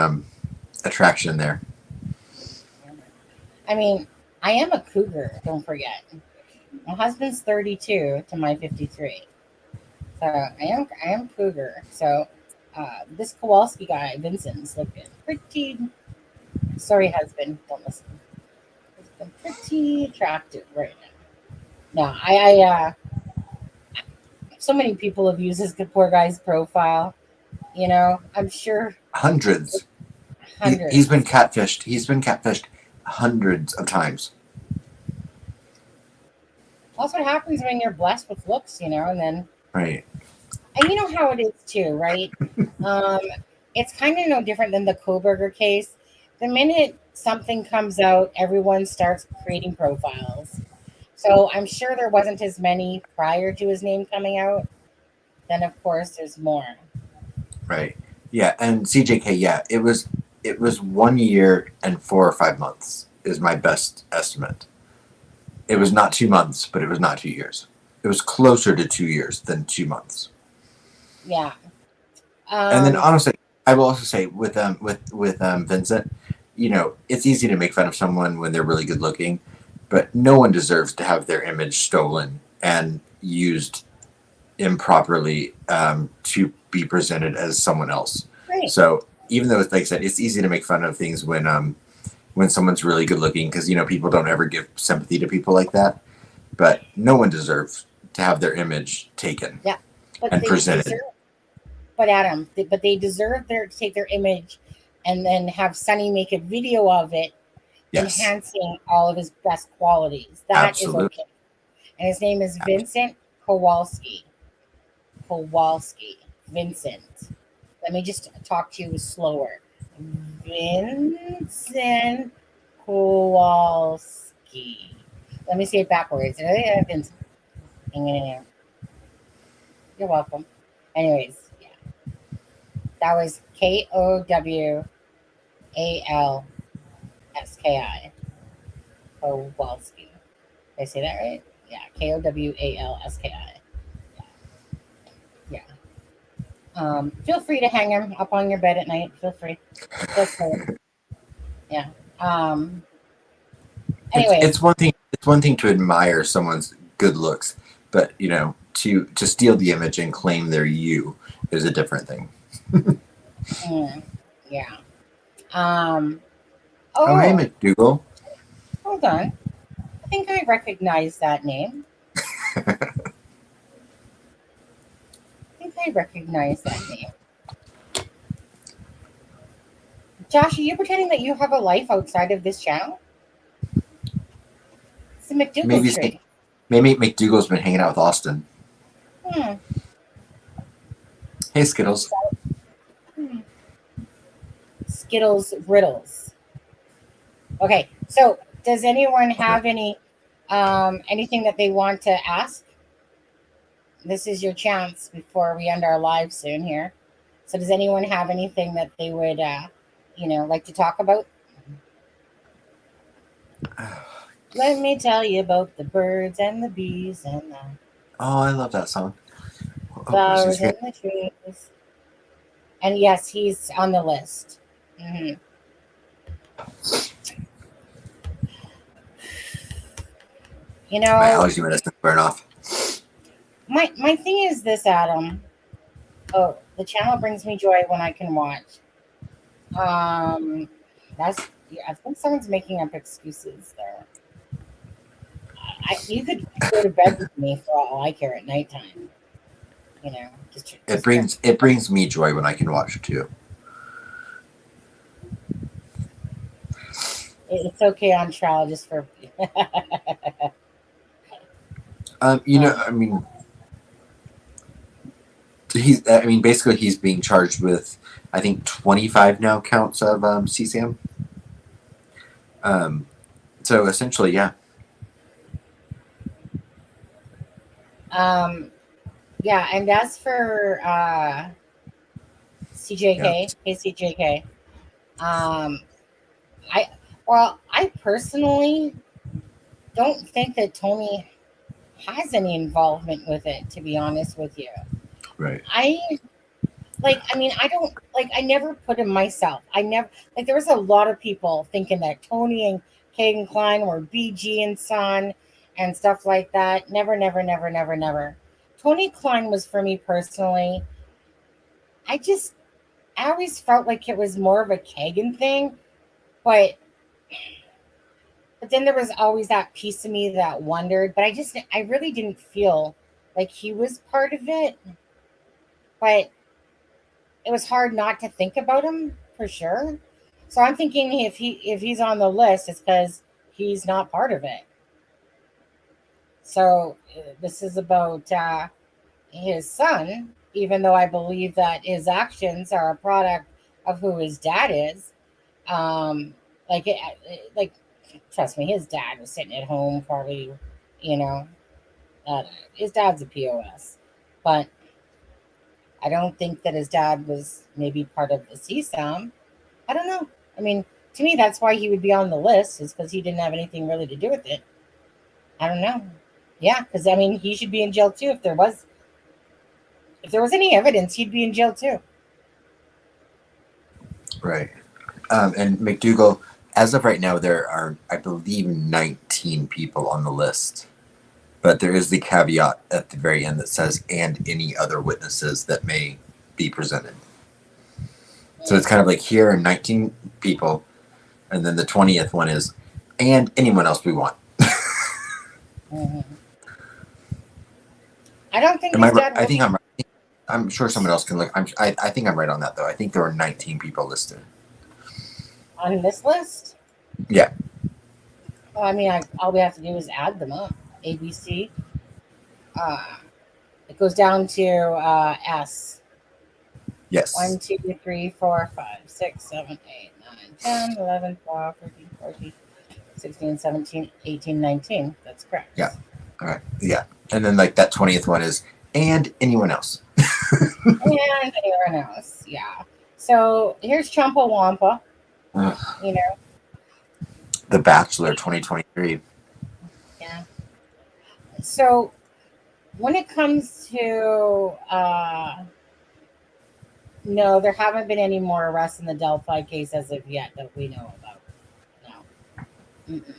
attraction there. I mean, I am a cougar, don't forget. My husband's 32 to my 53. So I am cougar. So this Kowalski guy, Vincent's looking pretty, sorry husband, don't listen. He's been pretty attractive right now. Now, I so many people have used this poor guy's profile. I'm sure hundreds. hundreds. He's been catfished. He's been catfished hundreds of times. That's what happens when you're blessed with looks, and then Right. and you know how it is too, right? It's kind of no different than the Koberger case. The minute something comes out, everyone starts creating profiles. So I'm sure there wasn't as many prior to his name coming out. Then of course there's more. Right. Yeah, and CJK, yeah, it was 1 year and 4 or 5 months is my best estimate. It was not 2 months, but it was not 2 years. It was closer to 2 years than 2 months. Yeah. And then honestly, I will also say with Vincent, it's easy to make fun of someone when they're really good looking, but no one deserves to have their image stolen and used improperly to be presented as someone else. Right. So even though, like I said, it's easy to make fun of things when someone's really good looking, because people don't ever give sympathy to people like that. But no one deserves to have their image taken and presented. But Adam, they deserve to take their image and then have Sonny make a video of it, enhancing all of his best qualities. That is okay. And his name is Vincent Kowalski. Vincent. Let me just talk to you slower. Vincent Kowalski. Let me say it backwards. Vincent. You're welcome. Anyways, yeah. That was Kowalski. Kowalski. Did I say that right? Yeah. Kowalski. Yeah. Feel free to hang him up on your bed at night. Feel free. Yeah. Anyway, it's one thing. It's one thing to admire someone's good looks, but to steal the image and claim they're you is a different thing. Yeah. Oh, hey, McDougal. Hold on. I think I recognize that name. Josh, are you pretending that you have a life outside of this channel? It's a McDougal tree. Maybe McDougal's been hanging out with Austin. Hey, Skittles. Skittles riddles. Okay, so does anyone have any anything that they want to ask? This is your chance before we end our live soon here. So does anyone have anything that they would like to talk about? Let me tell you about the birds and the bees and the I love that song. flowers and the trees. And yes, he's on the list. My allergy medicine burn off. My thing is this, Adam. Oh, the channel brings me joy when I can watch. I think someone's making up excuses there. You could go to bed with me for all I care at nighttime. It brings me joy when I can watch it too. It's okay on trial just for. Basically he's being charged with, I think, 25 now counts of CSAM. So essentially, yeah. Yeah, and as for CJK, KCJK, I personally don't think that Tony has any involvement with it, to be honest with you. Right. I never put him myself. There was a lot of people thinking that Tony and Kegan Kline were BG and son and stuff like that. Never. Tony Kline was, for me personally, I always felt like it was more of a Kegan thing, but then there was always that piece of me that wondered, but I really didn't feel like he was part of it. But it was hard not to think about him, for sure. So I'm thinking if he's on the list, it's because he's not part of it. So this is about his son, even though I believe that his actions are a product of who his dad is. Um, like trust me, his dad was sitting at home probably, you know, his dad's a POS, but I don't think that his dad was maybe part of the CSAM. I don't know. I mean, to me, that's why he would be on the list, is because he didn't have anything really to do with it. I don't know. Yeah, because I mean, he should be in jail too. If there was any evidence, he'd be in jail too. Right. And McDougal, as of right now, there are, I believe, 19 people on the list. But there is the caveat at the very end that says, and any other witnesses that may be presented. So it's kind of like, here are 19 people, and then the 20th one is, and anyone else we want. Mm-hmm. I don't think Am I his right? dad. I think I'm right. I'm sure someone else can look. I think I'm right on that, though. I think there were 19 people listed. On this list. Yeah. Well, I mean, all we have to do is add them up. ABC. It goes down to S. Yes. 1, 2, 3, 4, 5, 6, 7, 8, 9, 10, 11, 12, 13, 14, 16, 17, 18, 19. That's correct. Yeah. All right. Yeah. And then like that 20th one is, and anyone else. And anyone else. Yeah. So here's Chumpawampa. You know. The Bachelor 2023. Yeah. So when it comes to no, there haven't been any more arrests in the Delphi case as of yet that we know about. No. Mm-mm.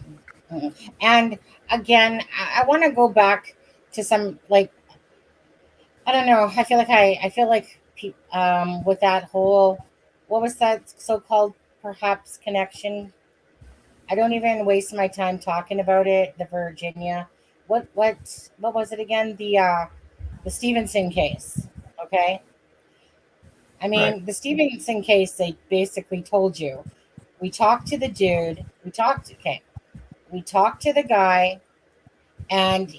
Mm-mm. And again, I want to go back to some, like, I don't know. I feel like with that whole, what was that so-called perhaps connection? I don't even waste my time talking about it. The Virginia, what was it again? The Stevenson case. Okay. I mean, Right. the Stevenson case, they basically told you, we talked to the dude, we talked to the guy, and,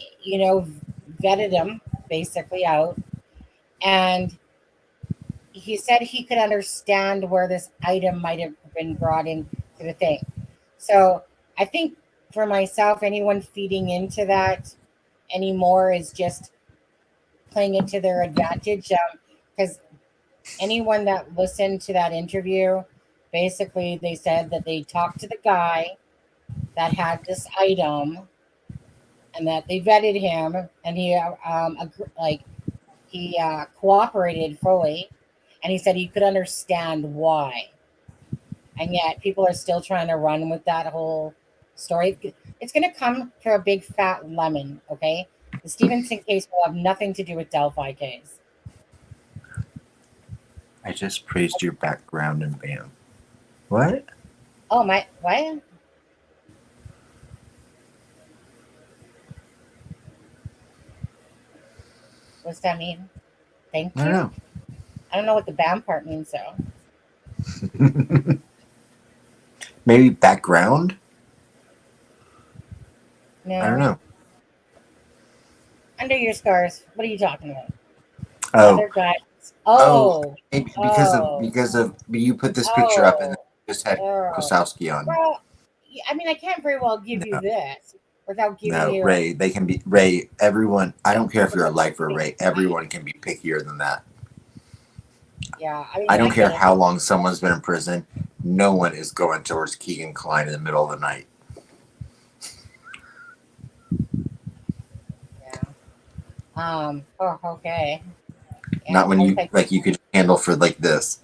vetted him basically out. And he said he could understand where this item might have been brought in to the thing. So I think for myself, anyone feeding into that anymore is just playing it to their advantage. Because anyone that listened to that interview, basically they said that they talked to the guy that had this item and that they vetted him, and he cooperated fully, and he said he could understand why. And yet people are still trying to run with that whole story. It's going to come to a big fat lemon. Okay, the Stevenson case will have nothing to do with Delphi case. I just praised your background and bam. What? Oh my, what? What's that mean? Thank you. I don't know. I don't know what the BAM part means, though. Maybe background? No. I don't know. Under your scars. What are you talking about? Oh. Other guys. Oh. Maybe because of you put this picture up and then just had Kosowski on. Well, I mean, I can't very well give you this without giving you. Ray. They can be Ray. Everyone. I don't care if you're a lifer, Ray. Everyone can be pickier than that. Yeah. I mean, I don't care how long someone's been in prison. No one is going towards Kegan Kline in the middle of the night. Yeah. Oh, okay. Yeah, not when you you could handle for like this.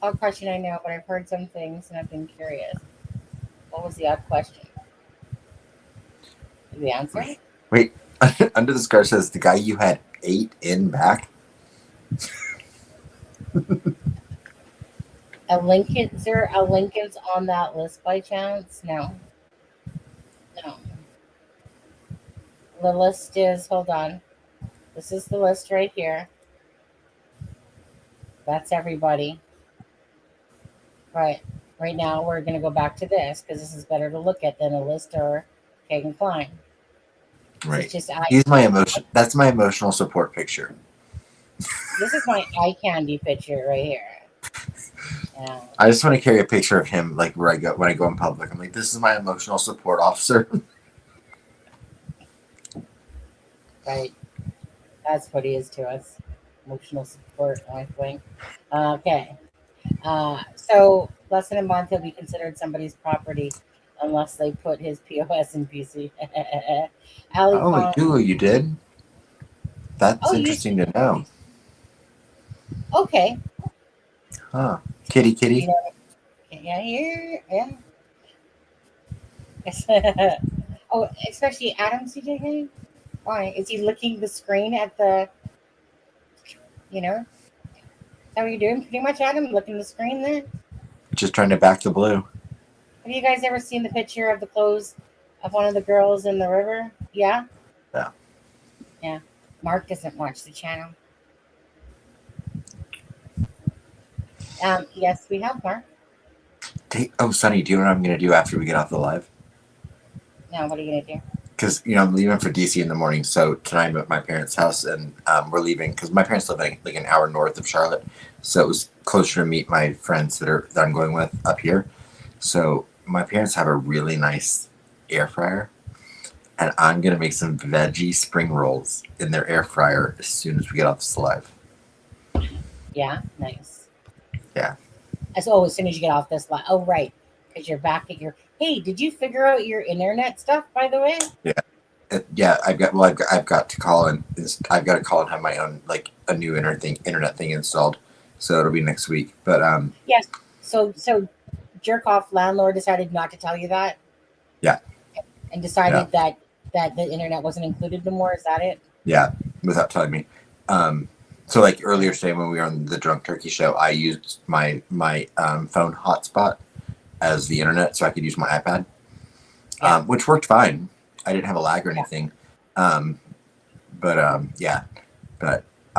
Odd question, I know, but I've heard some things and I've been curious. What was the odd question? The answer? Wait, under the scar says the guy you had 8 in back. Is there a Lincoln's on that list by chance? No. The list is, hold on. This is the list right here. That's everybody. Right. Right now, we're going to go back to this because this is better to look at than a list or Kegan Kline. Right. It's just He's my emotion. That's my emotional support picture. this is my eye candy picture right here. Yeah. I just want to carry a picture of him, like where I go when I go in public. I'm like, this is my emotional support officer. Right. That's what he is to us. Emotional support, I think. Okay. So less than a month, he'll be considered somebody's property unless they put his POS in PC. Ali Oh, you did? That's Oh, interesting to know. Okay. Huh. Kitty. You know, yeah, here, yeah. Oh, especially Adam CJ. Why is he licking the screen at the? You know, how are you doing? Pretty much, Adam, licking the screen there. Just trying to back the blue. Have you guys ever seen the picture of the clothes of one of the girls in the river? Yeah. Yeah. Yeah. Mark doesn't watch the channel. Yes, we have Mark. Oh, Sonny, do you know what I'm going to do after we get off the live? Now, what are you gonna do? Because, I'm leaving for DC in the morning. So tonight I'm at my parents' house, and we're leaving because my parents live like an hour north of Charlotte. So it was closer to meet my friends that I'm going with up here. So my parents have a really nice air fryer, and I'm going to make some veggie spring rolls in their air fryer as soon as we get off this live. Yeah, nice. Yeah. As soon as you get off this live. Oh, right, because you're back at your. Hey, did you figure out your internet stuff, by the way? Yeah. I've got to call and I've got to call and have my own like a new internet thing installed. So it'll be next week. But Yes. So jerk off landlord decided not to tell you that. Yeah. And decided that the internet wasn't included no more. Is that it? Yeah, without telling me. So like earlier today when we were on the Drunk Turkey show, I used my phone hotspot as the internet so I could use my iPad, which worked fine. I didn't have a lag or anything. But I'm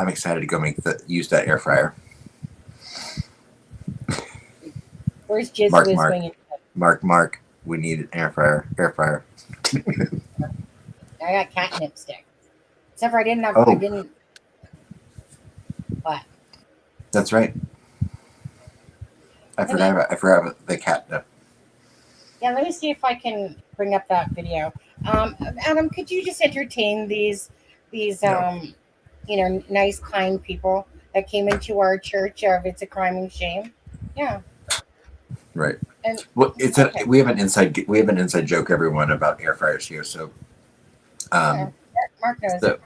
excited to go use that air fryer. Where's Jizz Mark, we need an air fryer. I got catnip stick. Except for I didn't. What? That's right. I forgot about the catnip. Yeah, let me see if I can bring up that video. Adam, could you just entertain these nice, kind people that came into our church of It's a Crime and Shame? Yeah. Right. And well, we have an inside joke, everyone, about air fryers here. So, Mark knows. So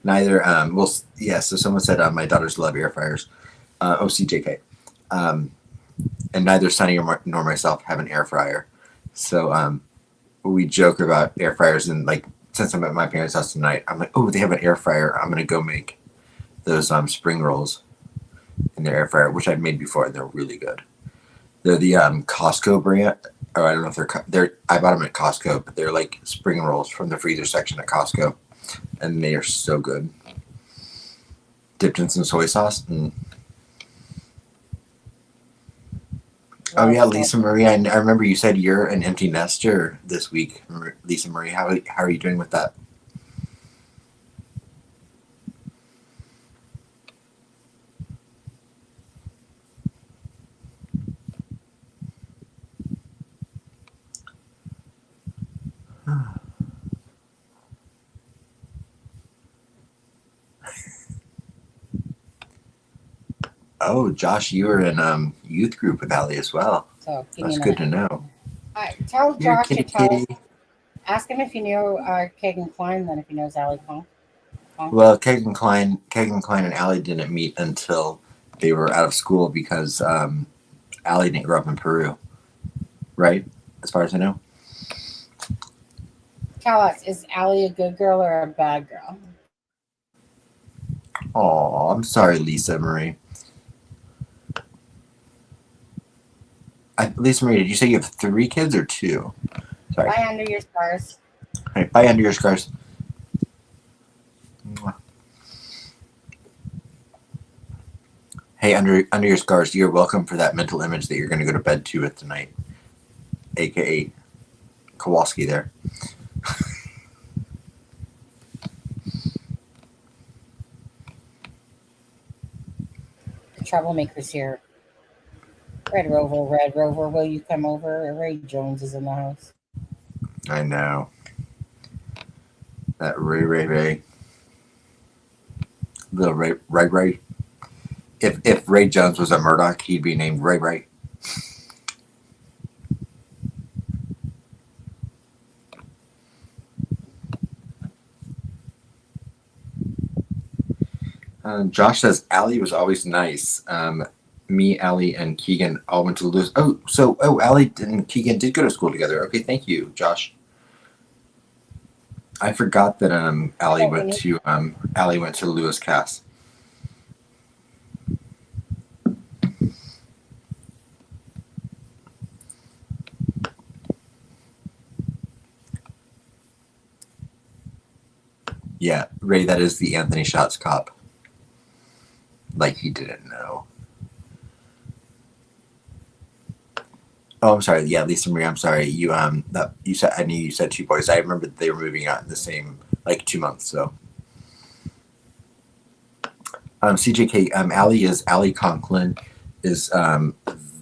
neither. So someone said my daughters love air fryers. OCJK. And neither Sonny nor myself have an air fryer. So we joke about air fryers, and like since I'm at my parents' house tonight, I'm like, oh, they have an air fryer. I'm gonna go make those spring rolls in their air fryer, which I've made before, and they're really good. They're the Costco brand. Or I don't know if they're. I bought them at Costco, but they're like spring rolls from the freezer section at Costco, and they are so good. Dipped in some soy sauce. Oh yeah, Lisa Marie. I remember you said you're an empty nester this week, Lisa Marie. How are you doing with that? Oh, Josh, you were in youth group with Allie as well. So that's good to know. Tell Josh kitty. Ask him if you knew Kegan Kline, then if he knows Allie Kong. Well, Kegan Kline and Allie didn't meet until they were out of school because Allie didn't grow up in Peru, right? As far as I know. Tell us, is Allie a good girl or a bad girl? Oh, I'm sorry, Lisa Marie. Lisa Marie, did you say you have 3 kids or 2? Sorry. Bye under your scars. All right, bye under your scars. Hey, under your scars, you're welcome for that mental image that you're going to go to bed to with tonight, aka Kowalski there. The troublemakers here. Red Rover, will you come over? Ray Jones is in the house. I know. That Ray. Little Ray. If Ray Jones was a Murdoch, he'd be named Ray. Josh says Allie was always nice. Me, Allie, and Kegan all went to Lewis. Allie and Kegan did go to school together. Okay, thank you, Josh. I forgot that Allie went to Lewis Cass. Yeah, Ray, that is the Anthony Shots cop. Like he didn't know. Oh, I'm sorry. Yeah, Lisa Marie, I'm sorry. You said, I knew you said two boys. I remember that they were moving out in the same 2 months. So, CJK, Allie Conklin is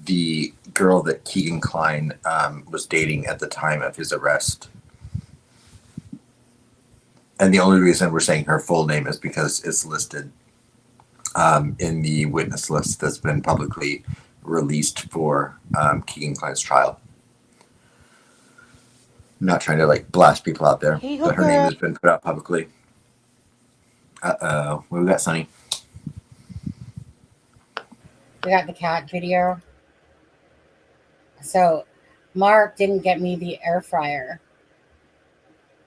the girl that Kegan Kline was dating at the time of his arrest. And the only reason we're saying her full name is because it's listed in the witness list that's been publicly released for Kegan Kline's trial. I'm not trying to blast people out there, but her name has been put out publicly. What we got, Sonny? We got the cat video. So Mark didn't get me the air fryer.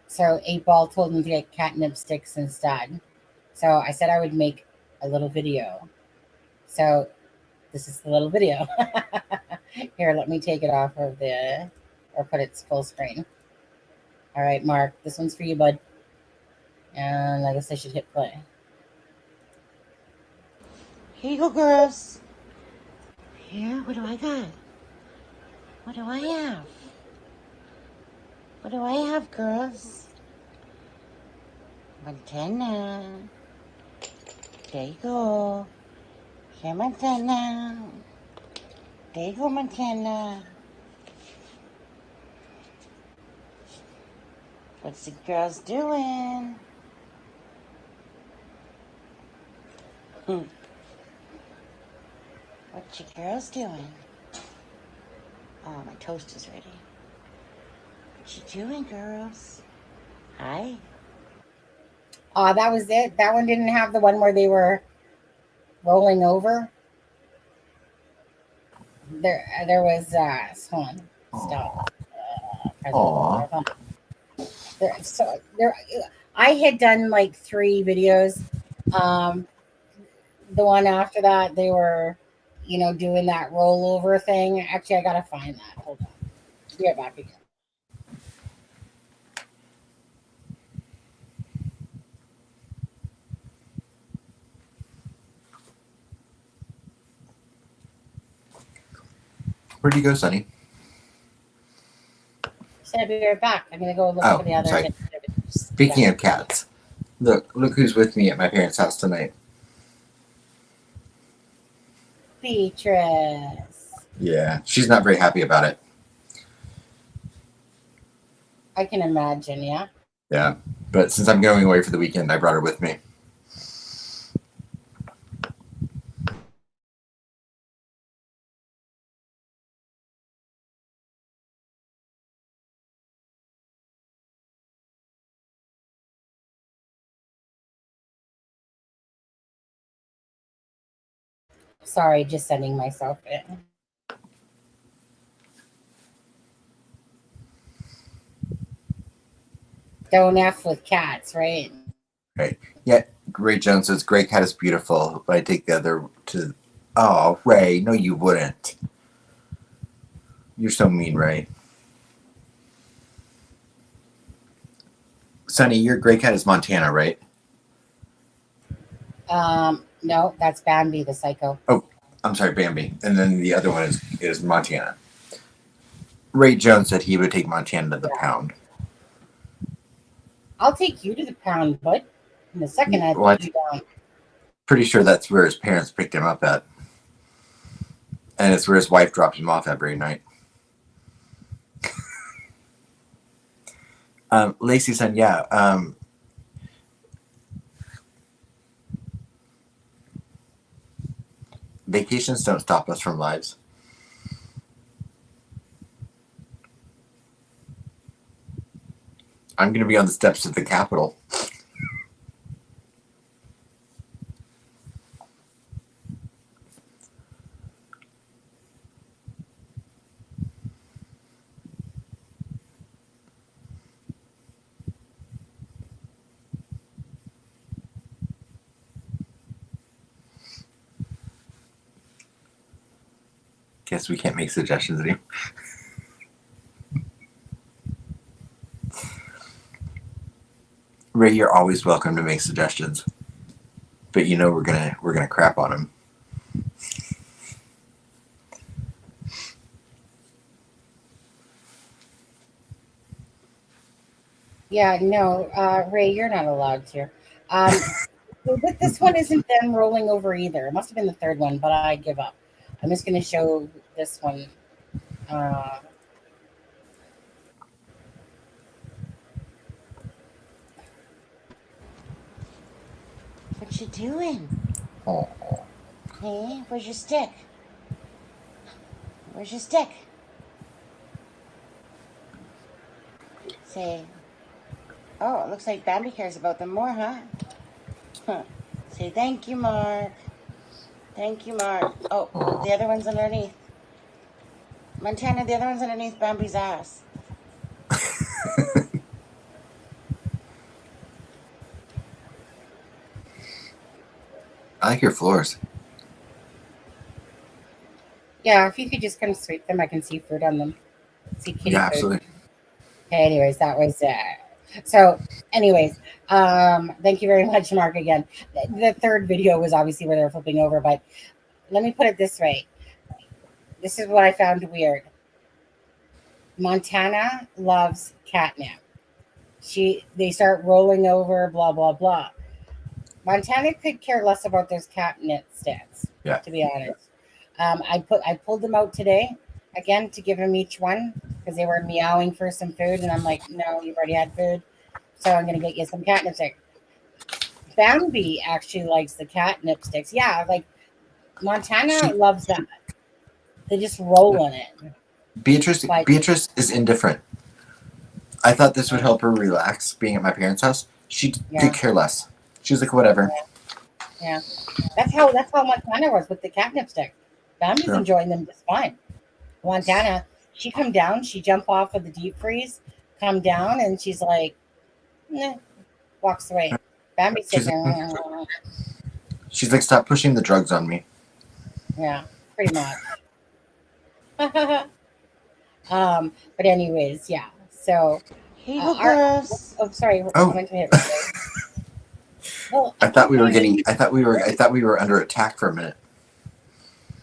So 8-Ball told him to get catnip sticks instead. So I said I would make a little video. So this is the little video. Here, let me take it off of or put it full screen. All right, Mark, this one's for you, bud. And I guess I should hit play. Here you go, girls. Here, what do I got? What do I have? What do I have, girls? Montana. There you go. Here, Montana. There you go, Montana. What's the girls doing? What you girls doing? Oh, my toast is ready. What you doing, girls? Hi. Oh, that was it? That one didn't have the one where they were rolling over? There was, hold on. Stop. I had done 3 videos. The one after that, they were, doing that rollover thing. Actually, I gotta find that. Hold on. Be right back again. Where'd you go, Sonny? Said I'd be right back. I'm gonna go look for the other. Sorry. Speaking of cats, look who's with me at my parents' house tonight. Beatrice. Yeah, she's not very happy about it. I can imagine, yeah. Yeah, but since I'm going away for the weekend, I brought her with me. Sorry, just sending myself in. Don't F with cats, right? Right. Yeah, Ray Jones says, Grey Cat is beautiful, but I take the other to... Oh, Ray, no you wouldn't. You're so mean, Ray. Sonny, your Grey Cat is Montana, right? No, that's Bambi, the psycho. Oh, I'm sorry, Bambi. And then the other one is Montana. Ray Jones said he would take Montana to the pound. I'll take you to the pound, bud. In a second, I'll What? put you down. Pretty sure that's where his parents picked him up at. And it's where his wife dropped him off every night. Lacey said, yeah. Vacations don't stop us from lives. I'm going to be on the steps of the Capitol. Guess we can't make suggestions anymore. Ray, you're always welcome to make suggestions, but you know we're gonna crap on them. Yeah, no, Ray, you're not allowed to. But this one isn't them rolling over either. It must have been the third one, but I give up. I'm just going to show this one. What you doing? Oh, Hey, where's your stick? Where's your stick? Say, oh, it looks like Bambi cares about them more, huh? Say, thank you, Mark. Thank you, Mark. Oh, the other one's underneath. Montana, the other one's underneath Bambi's ass. I like your floors. Yeah, if you could just kind of sweep them, I can see food on them. See kitty Yeah, food. absolutely. Okay, anyways, that was so. Anyways, thank you very much, Mark. Again, the third video was obviously where they're flipping over, but let me put it this way. This is what I found weird. Montana loves catnip. They start rolling over, blah blah blah. Montana could care less about those catnip sticks. Yeah. To be honest, I pulled them out today again to give them each one because they were meowing for some food, and I'm like, no, you've already had food, so I'm gonna get you some catnip sticks. Bambi actually likes the catnip sticks. Yeah, like Montana loves that. They just roll in it. Beatrice is indifferent. I thought this would help her relax being at my parents' house. She could care less. She was like, whatever. Yeah. That's how Montana was with the catnip stick. Bambi's enjoying them just fine. Montana, she come down, she jump off of the deep freeze, come down, and she's like, nah, walks away. Bambi's sitting there. She's like, stop pushing the drugs on me. Yeah, pretty much. But anyways, yeah. So Hey, girls. Sorry. Oh. I meant to hit well, I thought we were under attack for a minute.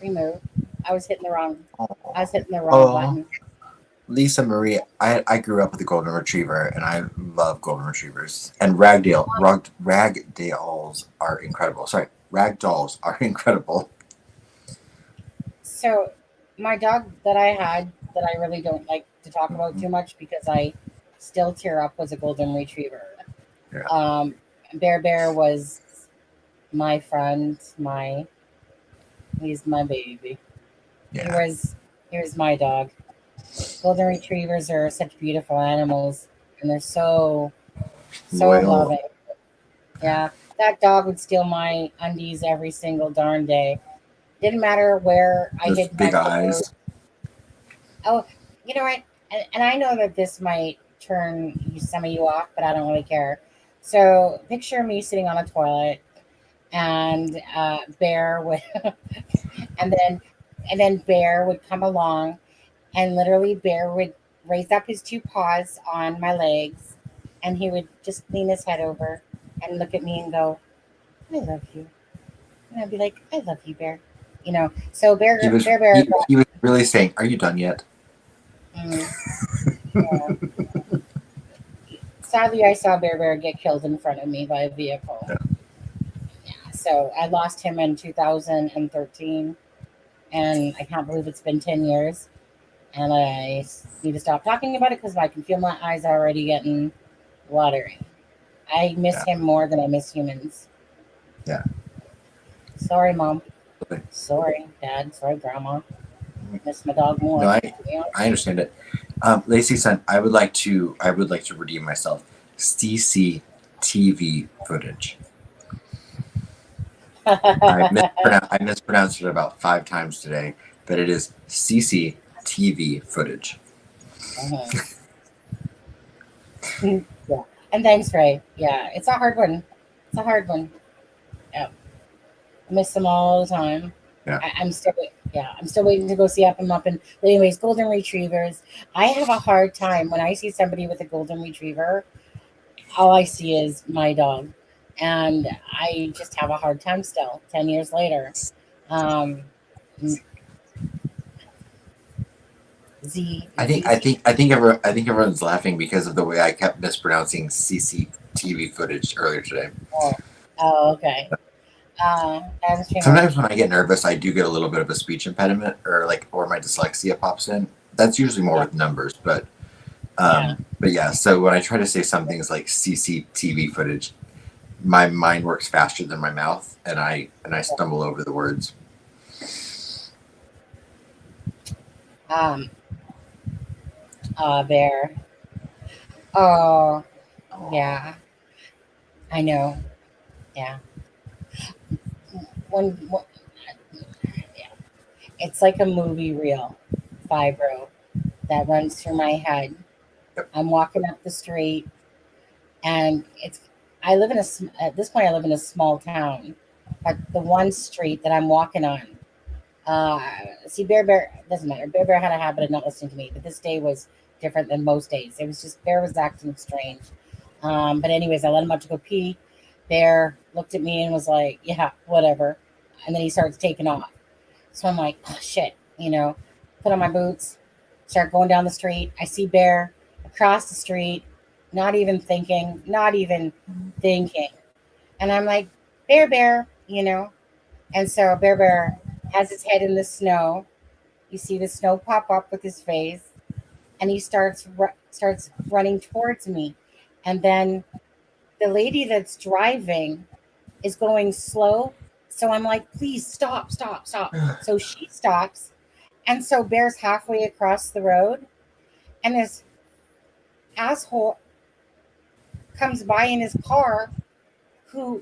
remove. I was hitting the wrong button. Lisa Marie, I grew up with a golden retriever, and I love golden retrievers. And ragdolls are incredible. Sorry, ragdolls are incredible. So, my dog that I had that I really don't like to talk about too much because I still tear up was a golden retriever. Yeah. Bear was my friend. He's my baby. Yeah. He was my dog. Golden retrievers are such beautiful animals, and they're so Loyal. loving. Yeah, that dog would steal my undies every single darn day. Didn't matter where I Those hid big my eyes. clothes. Oh, you know what? And I know that this might turn some of you off, but I don't really care. So picture me sitting on a toilet, and Bear would, and then Bear would come along, and literally Bear would raise up his two paws on my legs, and he would just lean his head over and look at me and go, "I love you." And I'd be like, I love you, Bear. You know, so Bear He was Bear Bear. he was really saying, "Are you done yet?" Mm, yeah. Sadly, I saw Bear Bear get killed in front of me by a vehicle. Yeah. Yeah, so I lost him in 2013, and I can't believe it's been 10 years. And I need to stop talking about it because I can feel my eyes already getting watery. I miss Yeah. him more than I miss humans. Yeah. Sorry, Mom. Okay. Sorry, Dad. Sorry, Grandma. Miss my dog more. No, Yeah. I understand it. Lacey son, I would like to redeem myself. CCTV footage. I mispronounced it about 5 times today, but it is CCTV footage. Yeah. And thanks, Ray. Yeah, it's a hard one. It's a hard one. Yeah. I miss them all the time. Yeah. I'm still waiting to go see Up and Up. And anyways, golden retrievers. I have a hard time when I see somebody with a golden retriever. All I see is my dog, and I just have a hard time still. 10 years later, um, Z. I think everyone's laughing because of the way I kept mispronouncing CCTV footage earlier today. Oh, okay. Sometimes when I get nervous, I do get a little bit of a speech impediment, or my dyslexia pops in. That's usually more with numbers, but yeah. So when I try to say some things like CCTV footage, my mind works faster than my mouth, and I stumble over the words. Bear. Oh, yeah. I know. Yeah. Yeah. It's like a movie reel, fibro, that runs through my head. I'm walking up the street, and at this point, I live in a small town, but the one street that I'm walking on, see, Bear doesn't matter. Bear had a habit of not listening to me, but this day was different than most days. It was just Bear was acting strange. But anyways, I let him out to go pee. Bear looked at me and was like, "Yeah, whatever," and then he starts taking off. So I'm like, "Oh shit," put on my boots, start going down the street. I see Bear across the street, not even thinking, and I'm like, Bear, and so Bear has his head in the snow. You see the snow pop up with his face, and he starts running towards me. And then the lady that's driving is going slow. So I'm like, please stop. So she stops. And so Bear's halfway across the road. And this asshole comes by in his car who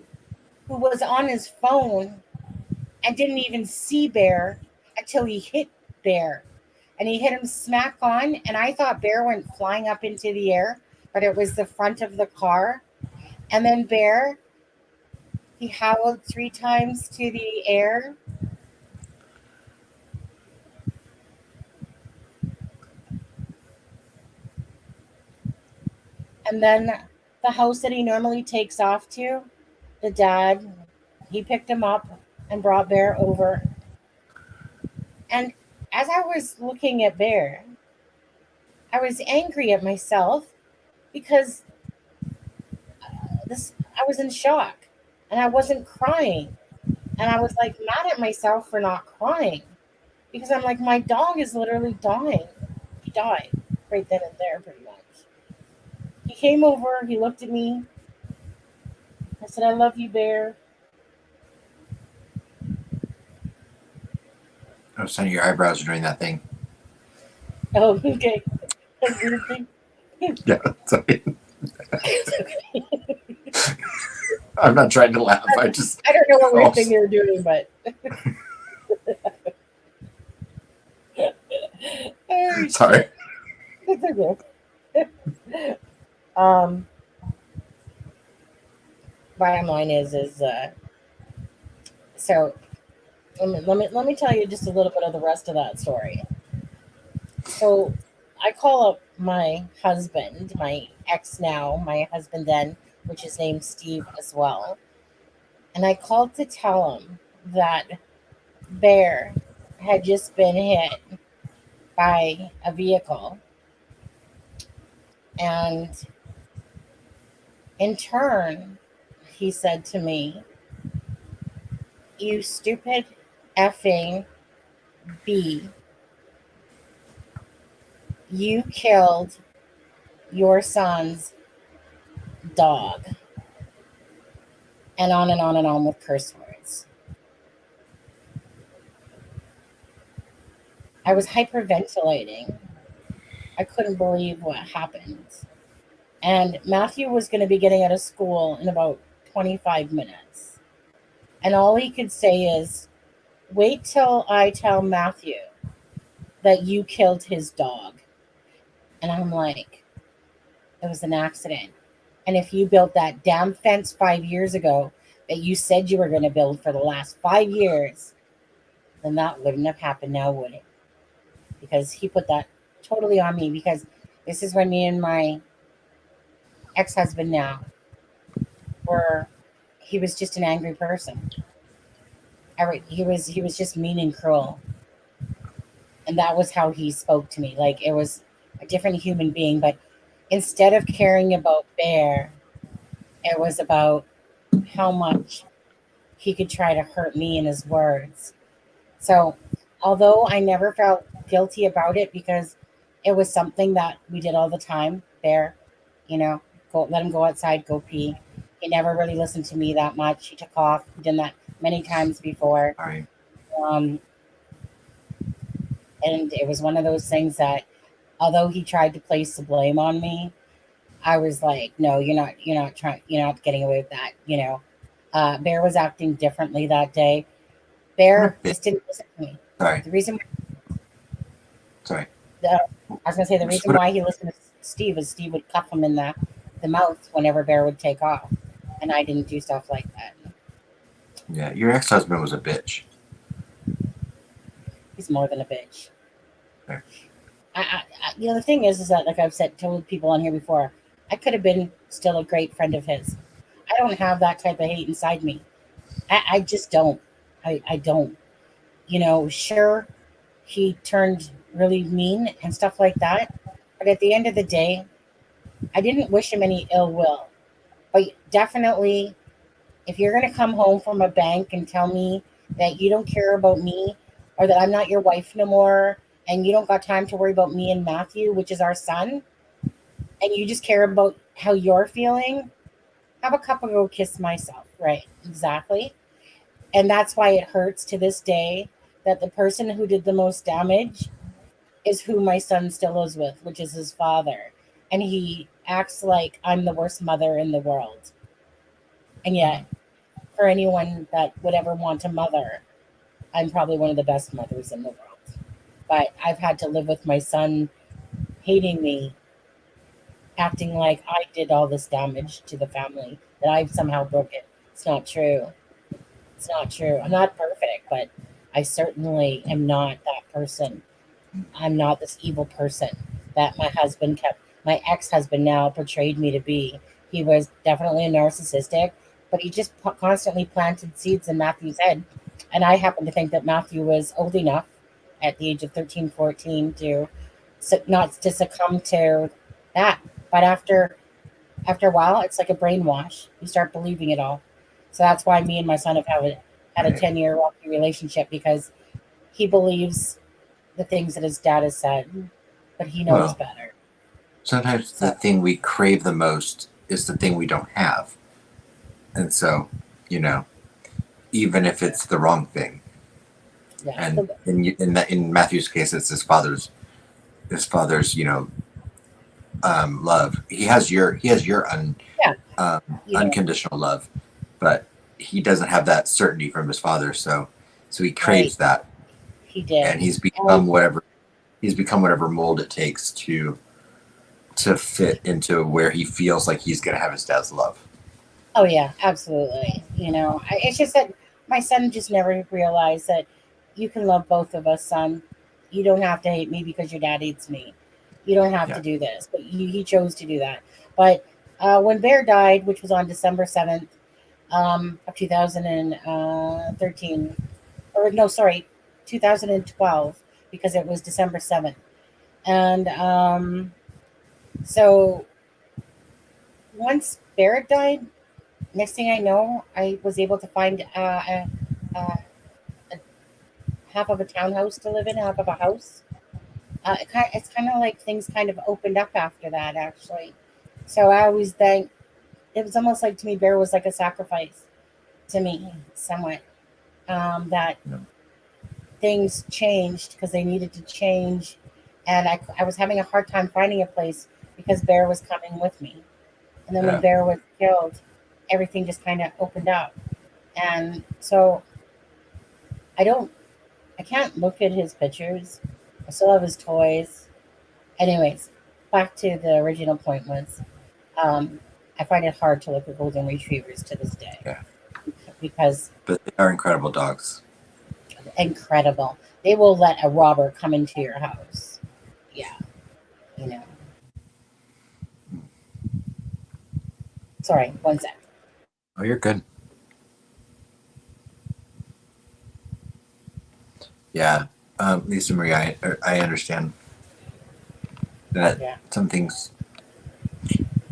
was on his phone and didn't even see Bear until he hit Bear. And he hit him smack on. And I thought Bear went flying up into the air, but it was the front of the car. And then Bear, he howled 3 times to the air. And then the house that he normally takes off to, the dad, he picked him up and brought Bear over. And as I was looking at Bear, I was angry at myself because I was in shock and I wasn't crying. And I was like mad at myself for not crying because I'm like, my dog is literally dying. He died right then and there, pretty much. He came over, he looked at me. I said, I love you, Bear. Oh, son, your eyebrows are doing that thing. Oh, okay. That's weird thing. Yeah, sorry. I'm not trying to laugh. I don't know what weird thing you're doing, but sorry. It's okay. Bottom line is so let me tell you just a little bit of the rest of that story. So I call up my husband, my ex now, my husband then, which is named Steve as well. And I called to tell him that Bear had just been hit by a vehicle. And in turn, he said to me, "You stupid effing B, you killed your son's dog." And on and on and on with curse words. I was hyperventilating. I couldn't believe what happened. And Matthew was going to be getting out of school in about 25 minutes. And all he could say is, "Wait till I tell Matthew that you killed his dog." And I'm like, it was an accident. And if you built that damn fence 5 years ago that you said you were going to build for the last 5 years, then that wouldn't have happened now, would it? Because he put that totally on me, because this is when me and my ex-husband now were, he was just an angry person. He was just mean and cruel. And that was how he spoke to me. Like, it was a different human being. But instead of caring about Bear, it was about how much he could try to hurt me in his words. So although I never felt guilty about it, because it was something that we did all the time, Bear, let him go outside, go pee. He never really listened to me that much. He took off. He done that many times before. All right. And it was one of those things that, although he tried to place the blame on me, I was like, no, you're not getting away with that. Bear was acting differently that day. Bear just didn't listen to me. Sorry. The reason Sorry. I was gonna say the reason why he listened to Steve is Steve would cuff him in the mouth whenever Bear would take off, and I didn't do stuff like that. Yeah, your ex-husband was a bitch. He's more than a bitch. Okay. The thing is that, like I've told people on here before, I could have been still a great friend of his. I don't have that type of hate inside me. I just don't. I don't. Sure, he turned really mean and stuff like that, but at the end of the day, I didn't wish him any ill will. But definitely, if you're going to come home from a bank and tell me that you don't care about me, or that I'm not your wife no more, and you don't got time to worry about me and Matthew, which is our son, and you just care about how you're feeling, have a cup of go kiss myself. Right, exactly. And that's why it hurts to this day that the person who did the most damage is who my son still is with, which is his father. And he acts like I'm the worst mother in the world. And yet, for anyone that would ever want a mother, I'm probably one of the best mothers in the world. But I've had to live with my son hating me, acting like I did all this damage to the family, that I've somehow broke it. It's not true. It's not true. I'm not perfect, but I certainly am not that person. I'm not this evil person that my ex-husband now portrayed me to be. He was definitely a narcissistic, but he just constantly planted seeds in Matthew's head. And I happen to think that Matthew was old enough at the age of 13, 14 to not to succumb to that. But after a while, it's like a brainwash. You start believing it all. So that's why me and my son have had a 10-year rocky relationship, because he believes the things that his dad has said, but he knows better. Sometimes the thing we crave the most is the thing we don't have. And so, even if it's the wrong thing. Yeah. And in Matthew's case, it's his father's love. He has your unconditional love, but he doesn't have that certainty from his father. So he craves that. He did, and he's become whatever mold it takes to fit into where he feels like he's going to have his dad's love. Oh yeah, absolutely. It's just that my son just never realized that you can love both of us, son. You don't have to hate me because your dad hates me. You don't have to do this, but he chose to do that. But when Bear died, which was on December 7th, of 2013, or no, sorry, 2012, because it was December 7th. And so once Barrett died, next thing I know, I was able to find a half of a townhouse to live in, half of a house. It's kind of like things kind of opened up after that, actually. So I always think it was almost like, to me, Bear was like a sacrifice to me, somewhat. That Yeah. things changed because they needed to change, and I was having a hard time finding a place because Bear was coming with me. And then when Yeah. Bear was killed, everything just kind of opened up. And so I can't look at his pictures. I still have his toys. Anyways, back to the original point was, I find it hard to look at golden retrievers to this day. Yeah. Because But they are incredible dogs. incredible. They will let a robber come into your house. Yeah. You know. Sorry, one sec. Oh, you're good. Yeah, Lisa Marie, I understand that Yeah. some things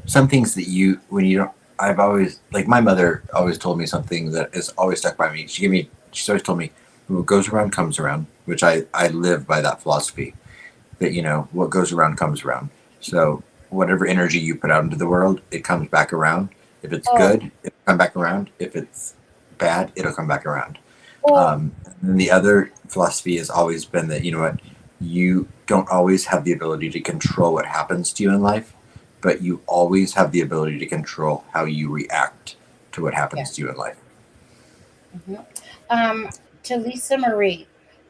that you, when you don't, I've always, like, my mother always told me something that has always stuck by me. She's always told me, what goes around comes around, which I live by that philosophy, that, what goes around comes around. So whatever energy you put out into the world, it comes back around. If it's good, it'll come back around. If it's bad, it'll come back around. And the other philosophy has always been that, you don't always have the ability to control what happens to you in life, but you always have the ability to control how you react to what happens to you in life. Mm-hmm. To Lisa Marie,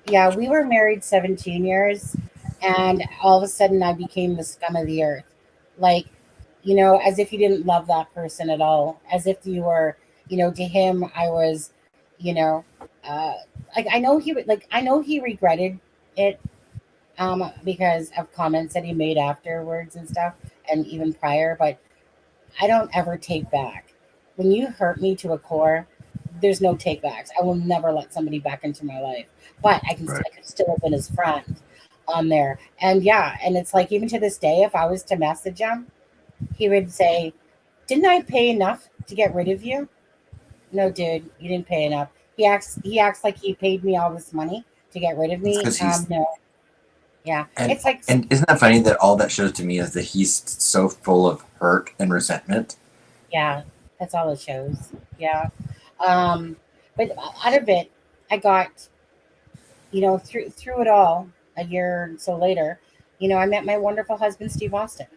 yeah, we were married 17 years, and all of a sudden I became the scum of the earth. Like, as if you didn't love that person at all, as if you were, to him, I was, like, I know he regretted it, because of comments that he made afterwards and stuff, and even prior, but I don't ever take back. When you hurt me to a core, there's no take backs. I will never let somebody back into my life, but I can still have been his friend on there. And yeah, and it's like, even to this day, if I was to message him, he would say, "Didn't I pay enough to get rid of you?" No, dude, you didn't pay enough. He acts like he paid me all this money to get rid of me. No. Yeah. It's like, and isn't that funny that all that shows to me is that he's so full of hurt and resentment? yeah, that's all it shows. Yeah. But out of it, I got, through it all, a year or so later, I met my wonderful husband, Steve Austin.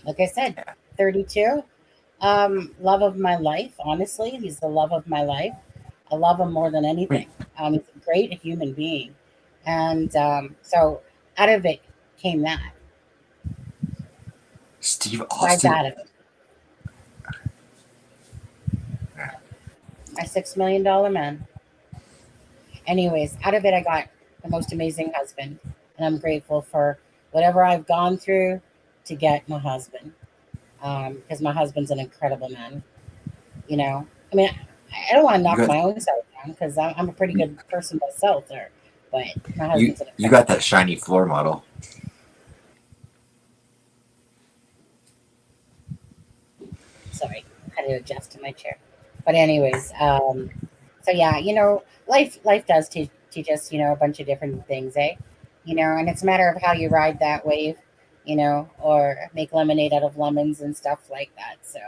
Like I said, 32, love of my life. Honestly, he's the love of my life. I love him more than anything. He's a great human being. And so out of it came that. Steve Austin. Out of it. My $6 million man. Anyways, out of it, I got the most amazing husband. And I'm grateful for whatever I've gone through to get my husband. Because my husband's an incredible man. I mean, I don't want to knock my own self down, because I'm a pretty good person myself there. But my husband's an incredible you got that shiny floor model. Sorry, I had to adjust to my chair. But anyways, so yeah, life does teach us, a bunch of different things, eh? And it's a matter of how you ride that wave, or make lemonade out of lemons and stuff like that. So,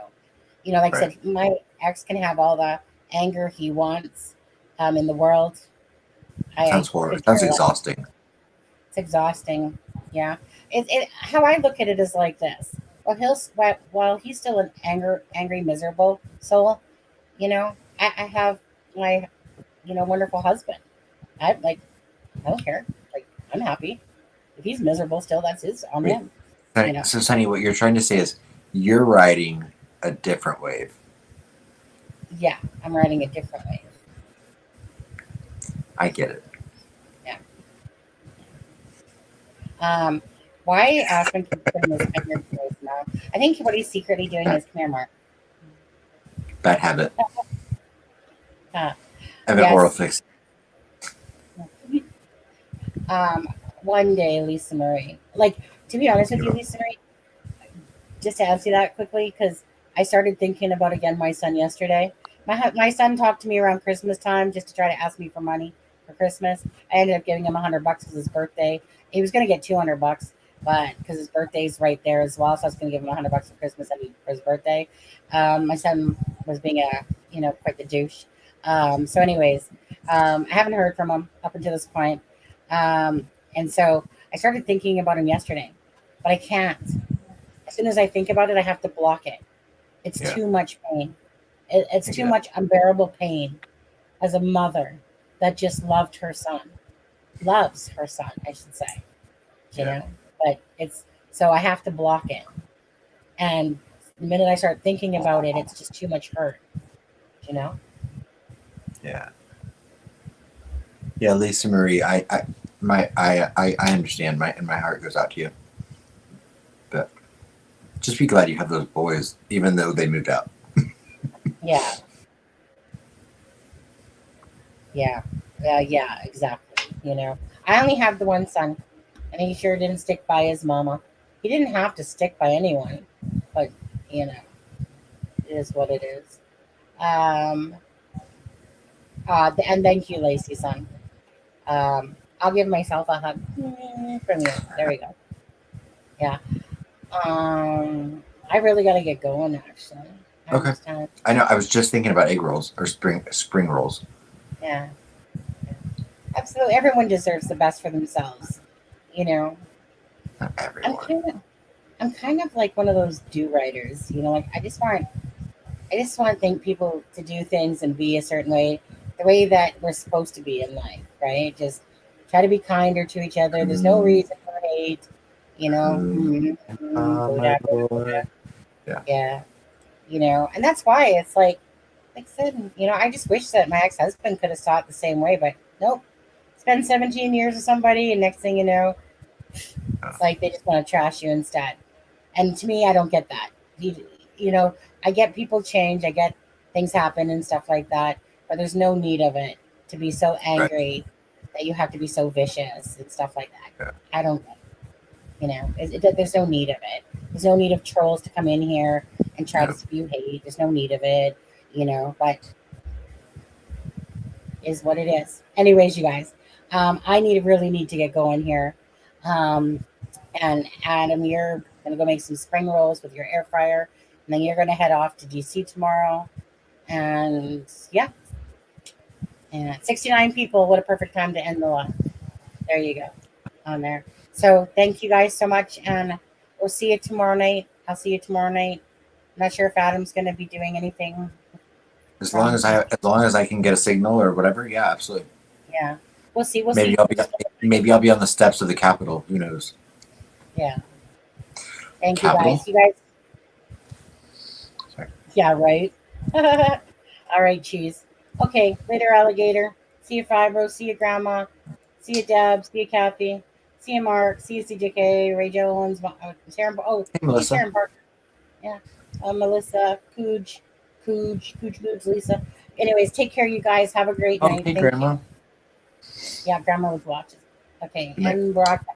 like I said, my ex can have all the anger he wants in the world. Sounds horrible. Sounds exhausting. It's exhausting. Yeah. How I look at it is like this. While he's still an angry, miserable soul, I have my, wonderful husband. I don't care. Like, I'm happy. If he's miserable still, that's on him. So, Sonny, what you're trying to say is you're riding a different wave. Yeah, I'm riding a different wave. I get it. Yeah. Why Aspen keeps putting his finger to his mouth? I think what he's secretly doing is, come here, Mark. Bad habit. Uh, And an oral fix. One day, Lisa Marie. Like, to be honest with you, Lisa Marie, just to answer that quickly, because I started thinking about again my son yesterday. My son talked to me around Christmas time just to try to ask me for money for Christmas. I ended up giving him $100 because his birthday. He was going to get $200, but because his birthday's right there as well, so I was going to give him $100 for Christmas and for his birthday. My son was being quite the douche. So, anyways, I haven't heard from him up until this point. And so I started thinking about him yesterday, but I can't. As soon as I think about it, I have to block it. It's too much pain. It's too much unbearable pain as a mother that just loves her son, I should say, you know, but so I have to block it. And the minute I start thinking about it, it's just too much hurt, you know? Yeah. Yeah, Lisa Marie, I understand, and my heart goes out to you. But just be glad you have those boys, even though they moved out. Yeah. Yeah, exactly. You know, I only have the one son, and he sure didn't stick by his mama. He didn't have to stick by anyone, but you know, it is what it is. And thank you, Lacey, son. I'll give myself a hug from you. There we go. Yeah. I really got to get going, actually. Okay. I know. I was just thinking about egg rolls or spring rolls. Yeah. Absolutely. Everyone deserves the best for themselves. You know. Not everyone. I'm kind of like one of those do-writers. You know, like I just want to think people to do things and be a certain way, the way that we're supposed to be in life, right? Just try to be kinder to each other. There's no reason for hate. You know. Yeah. You know, and that's why it's like I said, you know, I just wish that my ex-husband could have thought the same way, but nope. Spend 17 years with somebody, and next thing you know, it's like they just want to trash you instead. And to me, I don't get that. You know, I get people change, I get things happen and stuff like that, but there's no need of it to be so angry that you have to be so vicious and stuff like that. I don't get it. You know, there's no need of it. There's no need of trolls to come in here and try to spew hate. There's no need of it, you know, but is what it is. Anyways, you guys, I really need to get going here. And Adam, you're going to go make some spring rolls with your air fryer. And then you're going to head off to DC tomorrow. And yeah. And 69 people. What a perfect time to end the live. There you go. On there. So thank you guys so much. And we'll see you tomorrow night. I'll see you tomorrow night. I'm not sure if Adam's going to be doing anything. As long as I can get a signal or whatever, yeah, absolutely. Yeah. We'll see. Maybe I'll be on the steps of the Capitol. Who knows? Yeah. Thank Capitol? you guys. You guys. Sorry. Yeah, right. All right, cheese. Okay, later, alligator. See you, Fibro. See you, Grandma. See you, Deb. See you, Kathy. See you, Mark. See you, CJK. Ray Jones. Sharon. Oh, hey, Melissa. Sharon Parker. Yeah. Melissa. Cooge, Lisa. Anyways, take care, you guys. Have a great night. Okay, Grandma. Yeah, Grandma was watching. Okay, and Brock.